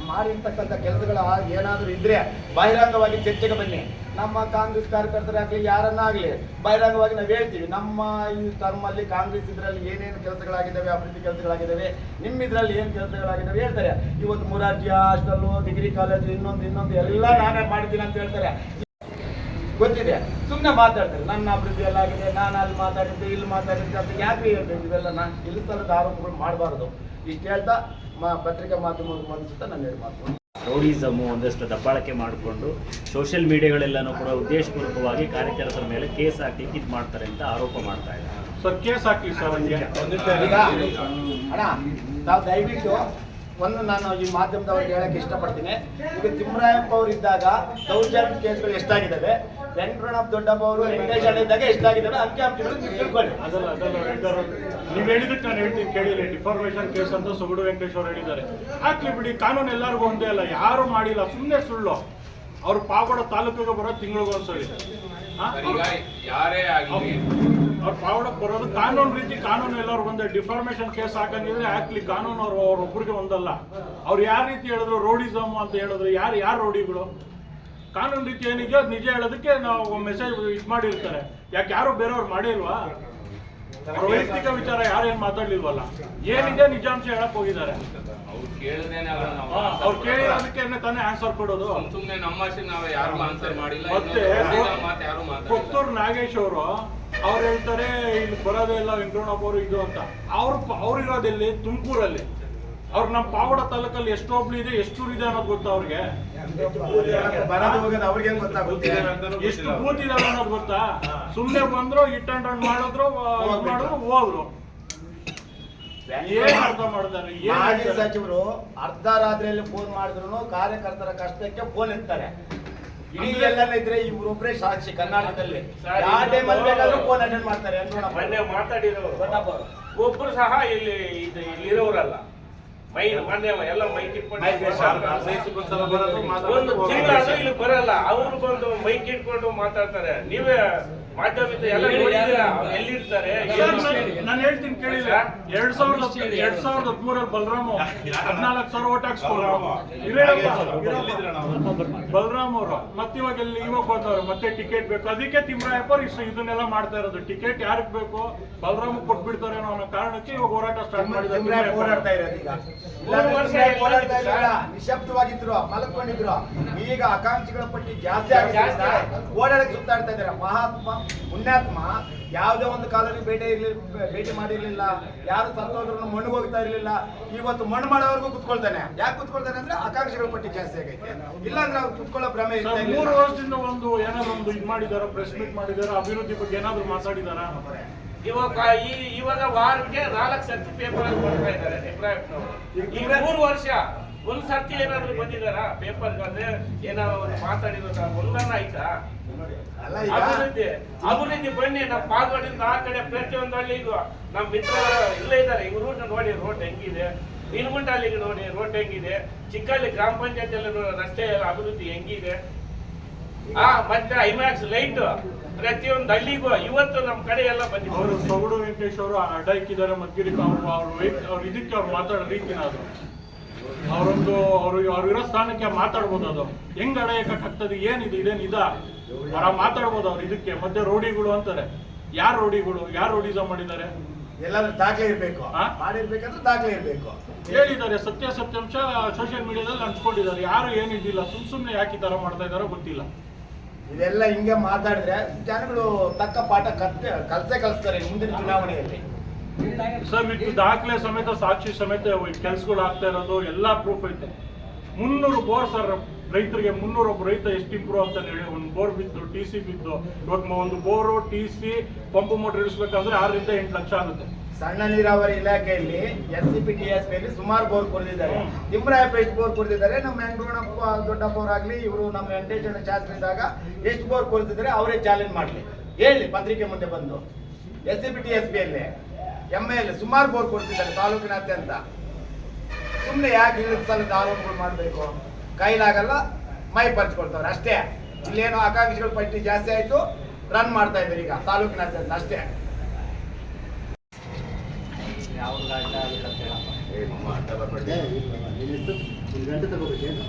ಮಾಡಿರ್ತಕ್ಕಂಥ ಕೆಲಸಗಳ ಏನಾದರೂ ಇದ್ದರೆ ಬಹಿರಂಗವಾಗಿ ಚರ್ಚೆಗೆ ಬನ್ನಿ. ನಮ್ಮ ಕಾಂಗ್ರೆಸ್ ಕಾರ್ಯಕರ್ತರಾಗಲಿ ಯಾರನ್ನಾಗಲಿ ಬಹಿರಂಗವಾಗಿ ನಾವು ಹೇಳ್ತೀವಿ. ನಮ್ಮ ಈ ಟರ್ಮಲ್ಲಿ ಕಾಂಗ್ರೆಸ್ ಇದರಲ್ಲಿ ಏನೇನು ಕೆಲಸಗಳಾಗಿದ್ದಾವೆ, ಅಭಿವೃದ್ಧಿ ಕೆಲಸಗಳಾಗಿದ್ದಾವೆ, ನಿಮ್ಮ ಇದರಲ್ಲಿ ಏನು ಕೆಲಸಗಳಾಗಿದ್ದಾವೆ ಹೇಳ್ತಾರೆ. ಇವತ್ತು ಮುರಾರ್ಜಿ ಹಾಸ್ಟೆಲ್ಲು, ಡಿಗ್ರಿ ಕಾಲೇಜು, ಇನ್ನೊಂದು ಎಲ್ಲ ನಾನೇ ಮಾಡ್ತೀನಿ ಅಂತ ಹೇಳ್ತಾರೆ. ಗೊತ್ತಿದೆ. ಸುಮ್ಮನೆ ಮಾತಾಡ್ತಾರೆ, ನನ್ನ ಅಭಿವೃದ್ಧಿ ಎಲ್ಲ ಆಗಿದೆ, ನಾನು ಅಲ್ಲಿ ಮಾತಾಡಿದ್ದೆ, ಇಲ್ಲಿ ಮಾತಾಡಿದ್ದೆ ಅಂತ ಯಾಕೆ ಹೇಳ್ಬೇಕು? ಇವೆಲ್ಲ ಇಲ್ಲಿ ಸಲದ ಆರೋಪಗಳು ಮಾಡಬಾರ್ದು. ಇಷ್ಟು ಹೇಳ್ತಾ ಪತ್ರಿಕಾ ಮಾಧ್ಯಮದ ಅನಿಸುತ್ತಾ ನಾನು ಹೇಳಿ ಮಾತು ರೌಡಿಸಮು ಒಂದಷ್ಟು ದಬ್ಬಾಳಿಕೆ ಮಾಡಿಕೊಂಡು ಸೋಷಿಯಲ್ ಮೀಡಿಯಾಗಳೆಲ್ಲನೂ ಕೂಡ ಉದ್ದೇಶಪೂರ್ವಕವಾಗಿ ಕಾರ್ಯಕರ್ತರ ಮೇಲೆ ಕೇಸ್ ಹಾಕ್ಲಿಕ್ಕೆ ಇದು ಮಾಡ್ತಾರೆ ಅಂತ ಆರೋಪ ಮಾಡ್ತಾ ಇದ್ದಾರೆ. ಸರ್ ಕೇಸ್ ಹಾಕಿ ಸರ್ ಅವನಿಗೆ. ಈಗ ಅಣ್ಣ ನಾವು ದಯವಿಟ್ಟು ನಾನು ಈ ಮಾಧ್ಯಮದವ್ರಿಗೆ ಹೇಳಕ್ಕೆ ಇಷ್ಟಪಡ್ತೀನಿ. ಈಗ ತಿಮ್ಮರಾಯಪ್ಪ ಅವರು ಇದ್ದಾಗ ದೌರ್ಜನ್ಯ ಕೇಸ್ಗಳು ಎಷ್ಟಾಗಿದ್ದಾವೆ, ವೆಂಕಟರಮಣಪ್ಪ ದೊಡ್ಡಪ್ಪ ಅವರು ವೆಂಕಟೇಶ್ ಅಣ್ಣ ಇದ್ದಾಗ ಎಷ್ಟಾಗಿದ್ದಾವೆ ಅಂಕಿಅಂಶಗಳು ನೀವು ತಿಳ್ಕೊಳ್ಳಿ. ಅದಲ್ಲ ನೀವು ಹೇಳಿದಕ್ಕೆ ನಾನು ಹೇಳ್ತೀನಿ ಕೇಳಿಲ್ಲ. ಡಿಫಾರ್ಮೇಷನ್ ಕೇಸ್ ಅಂತ ಸೊಗಡು ವೆಂಕಟೇಶ್ ಅವರು ಹೇಳಿದ್ದಾರೆ. ಹಾಕ್ಲಿ ಬಿಡಿ, ಕಾನೂನು ಎಲ್ಲರಿಗೂ ಒಂದೇ ಅಲ್ಲ. ಯಾರು ಮಾಡಿಲ್ಲ, ಸುಮ್ಮನೆ ಸುಳ್ಳು. ಅವ್ರು ಪಾವಗಡ ತಾಲೂಕಿಗೆ ಬರೋ ತಿಂಗಳಿಗೊಂದ್ಸರಿ ಈಗ ಯಾರೇ ಆಗಲಿ ಅವ್ರು ಪಾವಡಕ್ಕೆ ಬರೋದು ಕಾನೂನು ರೀತಿ. ಕಾನೂನು ಎಲ್ಲರೂ ಒಂದೇ. ಡಿಫಾರ್ಮೇಷನ್ ಕೇಸ್ ಹಾಕಂಗಿದ್ರೆ ಹಾಕ್ಲಿ, ಕಾನೂನು ಅವ್ರೊಬ್ಬರಿಗೆ ಒಂದಲ್ಲ. ಅವ್ರು ಯಾವ ರೀತಿ ಹೇಳಿದ್ರು ರೋಡಿಸಮ್ ಅಂತ ಹೇಳಿದ್ರು, ಯಾರು ರೋಡಿಗಳು? ಕಾನೂನು ರೀತಿ ಏನಿದೆ ಅದು ನಿಜ ಹೇಳೋದಕ್ಕೆ ನಾವು ಮೆಸೇಜ್ ಇದು ಮಾಡಿರ್ತಾರೆ. ಯಾಕೆ ಯಾರು ಬೇರೆಯವ್ರು ಮಾಡಿಲ್ವಾ? ಅವ್ರ ವೈಯಕ್ತಿಕ ವಿಚಾರ ಯಾರೇನು ಮಾತಾಡ್ಲಿಲ್ವಲ್ಲ. ಏನಿದೆ ನಿಜಾಂಶ ಹೇಳಕ್ ಹೋಗಿದ್ದಾರೆ. ಅವ್ರು ಕೇಳಿದ್ರೇನೆ ಅವ್ರು ಕೇಳಿರೋದಕ್ಕೆ ತಾನೇ ಆನ್ಸರ್ ಕೊಡೋದು. ಸುಮ್ಮನೆ ನಮ್ಮ ನಾವು ಯಾರಿಗೂ ಆನ್ಸರ್ ಮಾಡಿಲ್ಲ. ಮತ್ತೆ ಯಾರು ಕೊತ್ತೂರು ನಾಗೇಶ್ ಅವರು ಅವ್ರು ಹೇಳ್ತಾರೆ ಇಲ್ಲಿ ಬರೋದೇ ಇಲ್ಲ ವೆಂಕಟರಮಣಪ್ಪ ಅವರು ಇದು ಅಂತ. ಅವ್ರಿರೋದೆಲ್ಲಿ? ತುಮಕೂರಲ್ಲಿ. ಅವ್ರು ನಮ್ಮ ಪಾವಡ ತಾಲೂಕಲ್ಲಿ ಎಷ್ಟು ಹೋಬ್ಳಿ ಇದೆ, ಎಷ್ಟು ಇದೆ ಅನ್ನೋದು ಗೊತ್ತಾ ಅವ್ರಿಗೆ? ಎಷ್ಟು ಬೂತ್ ಇದಾವೆ ಅನ್ನೋದು ಗೊತ್ತಾ? ಸುಮ್ಮನೆ ಬಂದ್ರು, ಇಟ್ ಅಂಡ್ ರನ್ ಮಾಡಿದ್ರು, ಹೋದ್ರು. ಏನ್ ಅರ್ಥ ಮಾಡ್ತಾರೆ? ಮಾಜಿ ಸಚಿವರು ಅರ್ಧ ರಾತ್ರಿಯಲ್ಲಿ ಫೋನ್ ಮಾಡಿದ್ರು ಕಾರ್ಯಕರ್ತರ ಕಷ್ಟಕ್ಕೆ ಫೋನ್ ಎತ್ತಾರೆ. ಇಡೀ ಎಲ್ಲ ಇದ್ರೆ ಇವ್ರೊಬ್ಬರೇ ಸಾಕ್ಷಿ ಕರ್ನಾಟಕದಲ್ಲಿ. ಯಾವ ಟೈಮಲ್ಲಿ ಬೇಕಾದ್ರೂ ಫೋನ್ ಅಟೆಂಡ್ ಮಾಡ್ತಾರೆ. ಮೊನ್ನೆ ಮಾತಾಡಿರೋರು ಒಬ್ರು ಸಹ ಇಲ್ಲಿರೋರಲ್ಲ. ಮೊನ್ನೆ ಎಲ್ಲ ಮೈಕ್ ಇಟ್ಕೊಂಡು ಒಂದು ತಿಂಗಳಾದ್ರೂ ಇಲ್ಲಿ ಬರಲ್ಲ. ಅವ್ರು ಬಂದು ಮೈಕ್ ಇಟ್ಕೊಂಡು ಮಾತಾಡ್ತಾರೆ. ನೀವೇ ಮಾಧ್ಯಮದ ಎಲ್ಲ ನೋಡಿದ್ದೀರಾ ಎಲ್ಲಿರ್ತಾರೆ? ನಾನು ಹೇಳ್ತೀನಿ ಕೇಳಿಲ್ಲ. 2013 ಬಲರಾಮ್ 14,000 ಓಟ್ ಹಾಕ್ಸ್ಕೊಂಡ್ರು ಬಲರಾಮ್ ಅವರು. ಮತ್ತೆ ಇವಾಗ ಬಂದವರು ಮತ್ತೆ ಟಿಕೆಟ್ ಬೇಕು. ಅದಕ್ಕೆ ತಿಮ್ಮರಾಯಪ್ಪ ಇದನ್ನೆಲ್ಲ ಮಾಡ್ತಾ ಇರೋದು. ಟಿಕೆಟ್ ಯಾರಿಗೆ ಬೇಕು? ಬಲರಾಮ್ ಕೊಟ್ಬಿಡ್ತಾರೆ ಅನ್ನೋ ಕಾರಣಕ್ಕೆ ಇವಾಗ ಹೋರಾಟ ಸ್ಟಾರ್ಟ್ ಮಾಡಿದ್ದಾರೆ. ಓಡಾಡ್ತಾ ಇರೋದು ಈಗ ನಿಶಬ್ದವಾಗಿದ್ರು, ಮಲಕೊಂಡಿದ್ರು. ಈಗ ಆಕಾಂಕ್ಷಿಗಳ ಪಟ್ಟಿ ಜಾಸ್ತಿ ಓಡಾಡಕ್ಕೆ ಸುತ್ತಾಡ್ತಾ ಇದ್ದಾರೆ. ಮಹಾತ್ಮ ಪುಣ್ಯಾತ್ಮ ಯಾವುದೇ ಒಂದು ಕಾಲದಲ್ಲಿ ಭೇಟಿ ಮಾಡಿರ್ಲಿಲ್ಲ. ಯಾರು ಸತ್ತೋದ್ರು ಮಣ್ಣು ಹೋಗ್ತಾ ಇರ್ಲಿಲ್ಲ. ಇವತ್ತು ಮಣ್ಣು ಮಾಡೋವರೆಗೂ ಕುತ್ಕೊಳ್ತಾನೆ. ಯಾಕೆ ಕುತ್ಕೊಳ್ತಾನೆ ಅಂದ್ರೆ ಆಕಾಂಕ್ಷಿಗಳ ಪಟ್ಟಿ ಜಾಸ್ತಿ ಆಗೈತೆ. ಇಲ್ಲಾಂದ್ರೆ ಅವ್ರು ಕುತ್ಕೊಳ್ಳೋ ಭ್ರಮೆ ಇಲ್ಲ. 3 ವರ್ಷದಿಂದ ಏನಾದ್ರು ಒಂದು ಇದು ಮಾಡಿದಾರ, ಪ್ರೆಸ್ ಮೀಟ್ ಮಾಡಿದಾರ, ಅಭಿವೃದ್ಧಿ ಬಗ್ಗೆ ಏನಾದ್ರು ಮಾತಾಡಿದಾರ? ಇವಾಗ ವಾರಕ್ಕೆ 4 ಸರ್ತಿ ಪೇಪರ್ ಅಲ್ಲಿ ಬರ್ತಾ ಇದ್ದಾರೆ ತಿಮ್ಮರಾಯಪ್ಪನವರು. ಈಗ 3 ವರ್ಷ ಒಂದ್ ಸರ್ತಿ ಏನಾದ್ರು ಬಂದಿದಾರ ಪೇಪರ್ ಅಂದ್ರೆ ಏನಾದ್ರು ಮಾತಾಡಿರೋದ ಒಂದನ್ನ ಆಯ್ತಾ? ಅಭಿವೃದ್ಧಿ ಬನ್ನಿ. ನಮ್ಮ ಪಾಲ್ವಾಡಿಂದ ಆ ಕಡೆ ಪ್ರತಿಯೊಂದು ಹಳ್ಳಿಗೂ ನಮ್ಮ ಮಿತ್ರ ಇಲ್ಲೇ ಇದ್ದಾರೆ. ಇವ್ರು ನೋಡಿ ರೋಡ್ ಹೆಂಗಿದೆ, ನಿಲ್ಗುಂಡಲ್ಲಿಗೆ ನೋಡಿ ರೋಡ್ ಹೆಂಗಿದೆ, ಚಿಕ್ಕಳ್ಳಿ ಗ್ರಾಮ ಪಂಚಾಯತ್ ಎಲ್ಲ ರಸ್ತೆ ಅಭಿವೃದ್ಧಿ ಹೆಂಗಿದೆ. ಮತ್ತೆ ಐಮ್ಯಾಕ್ಸ್ ಲೈಟ್ ಪ್ರತಿಯೊಂದು ಹಳ್ಳಿಗೂ ಇವತ್ತು ನಮ್ಮ ಕಡೆ ಎಲ್ಲ ಬಂದಿದೆ. ಅವರು ಸೊಗಡು ವೆಂಕಟೇಶ್ ಅವರು ಅಡ್ಡ ಇಕ್ಕಿದ್ದಾರೆ. ಮದ್ಗಿರಿ ಅವ್ರು ಇದಕ್ಕೆ ಅವ್ರು ಮಾತಾಡೋ ರೀತಿನ ಅದು. ಅವ್ರು ಇರೋ ಸ್ಥಾನಕ್ಕೆ ಮಾತಾಡ್ಬೋದು. ಅದು ಹೆಂಗ್ ಅಡ ಹಾಕ್ತದೆ? ಏನಿದೆ? ಇದೇನಿದ? ಅವ್ರ ಮಾತಾಡ್ಬೋದು ಅವ್ರು ಇದಕ್ಕೆ. ಮತ್ತೆ ರೋಡಿಗಳು ಅಂತಾರೆ. ಯಾರು ರೋಡಿಗಳು? ಯಾರು ರೋಡಿಸಮ್ ಮಾಡಿದ್ದಾರೆ? ಎಲ್ಲಾದ್ರೂ ದಾಖಲೆ ಇರ್ಬೇಕು. ಮಾಡಿರ್ಬೇಕಂದ್ರೆ ದಾಖಲೆ ಇರ್ಬೇಕು. ಹೇಳಿದ್ದಾರೆ, ಸತ್ಯಾಂಶ ಸೋಷಿಯಲ್ ಮೀಡಿಯಾದಲ್ಲಿ ಹಂಚ್ಕೊಂಡಿದ್ದಾರೆ. ಯಾರು ಏನಿದ್ದಿಲ್ಲ. ಸುಮ್ಮನೆ ಯಾಕೆ ಈ ತರ ಮಾಡ್ತಾ ಇದಾರೋ ಗೊತ್ತಿಲ್ಲ. ಇದೆಲ್ಲ ಹಿಂಗೆ ಮಾತಾಡಿದ್ರೆ ಜನಗಳು ತಕ್ಕ ಪಾಠ ಕಲಿಸ್ತಾರೆ ಮುಂದಿನ ಚುನಾವಣೆಯಲ್ಲಿ. ಸರ್ ವಿತ್ ದಾಖಲೆ ಸಮೇತ, ಸಾಕ್ಷಿ ಸಮೇತ ಕೆಲ್ಸಗಳು ಆಗ್ತಾ ಇರೋದು ಎಲ್ಲ ಪ್ರೂಫ್ ಐತೆ. 300 ಬೋರ್ ಸರ್ ರೈತರಿಗೆ. 300 ಒಬ್ಬ ರೈತ ಎಷ್ಟು ಇಂಪ್ರೂವ್ ಅಂತ ಹೇಳಿ. ಒಂದು ಬೋರ್ ಬಿದ್ದು, TC ಬಿದ್ದು. ಇವಾಗ ಒಂದು ಬೋರು, TC, ಪಂಪ್ ಮೋಟರ್ ಇಳಿಸ್ಬೇಕಂದ್ರೆ 6 ರಿಂದ 8 ಲಕ್ಷ ಆಗುತ್ತೆ. ಸಣ್ಣ ನೀರಾವರಿ ಇಲಾಖೆಯಲ್ಲಿ SCP TSP ಅಲ್ಲಿ ಸುಮಾರು ಬೋರ್ ಕೊರೆದಿದ್ದಾರೆ. ತಿಮ್ಮರಾಯಪ್ಪ ಎಷ್ಟು ಬೋರ್ ಕೊರೆದಿದ್ದಾರೆ? ನಮ್ಮ ವೆಂಕಟರಮಣಪ್ಪ ದೊಡ್ಡಪ್ಪ ಅವರಾಗ್ಲಿ, ಇವರು ನಮ್ಮ ವೆಂಕಟೇಶ್ ಶಾಸ್ತ್ರಿ ಇದ್ದಾಗ ಎಷ್ಟು ಬೋರ್ ಕೊರೆದಿದ್ದಾರೆ ಅವರೇ ಚಾಲೆಂಜ್ ಮಾಡಲಿ, ಹೇಳಿ ಪತ್ರಿಕೆ ಮುಂದೆ ಬಂದು. SCP TSP ಅಲ್ಲಿ ML ಸುಮಾರು ಬೋರ್ ಕೊಡ್ತಿದ್ದಾರೆ ತಾಲೂಕಿನಾದ್ಯಂತ. ಸುಮ್ಮನೆ ಯಾಕೆ ಇಳಿದ ಸಲದ ಆರೋಪಗಳು ಮಾಡಬೇಕು? ಕೈಲಾಗಲ್ಲ, ಮೈ ಪರ್ಚ್ಕೊಳ್ತವ್ರೆ ಅಷ್ಟೇ. ಇಲ್ಲೇನೋ ಆಕಾಂಕ್ಷಿಗಳ ಪಟ್ಟಿ ಜಾಸ್ತಿ ಆಯ್ತು, ರನ್ ಮಾಡ್ತಾ ಇದ್ದಾರೆ ಈಗ ತಾಲೂಕಿನಾದ್ಯಂತ ಅಷ್ಟೇ. ಗಂಟೆ ತಗೋಬೇಕೇನು?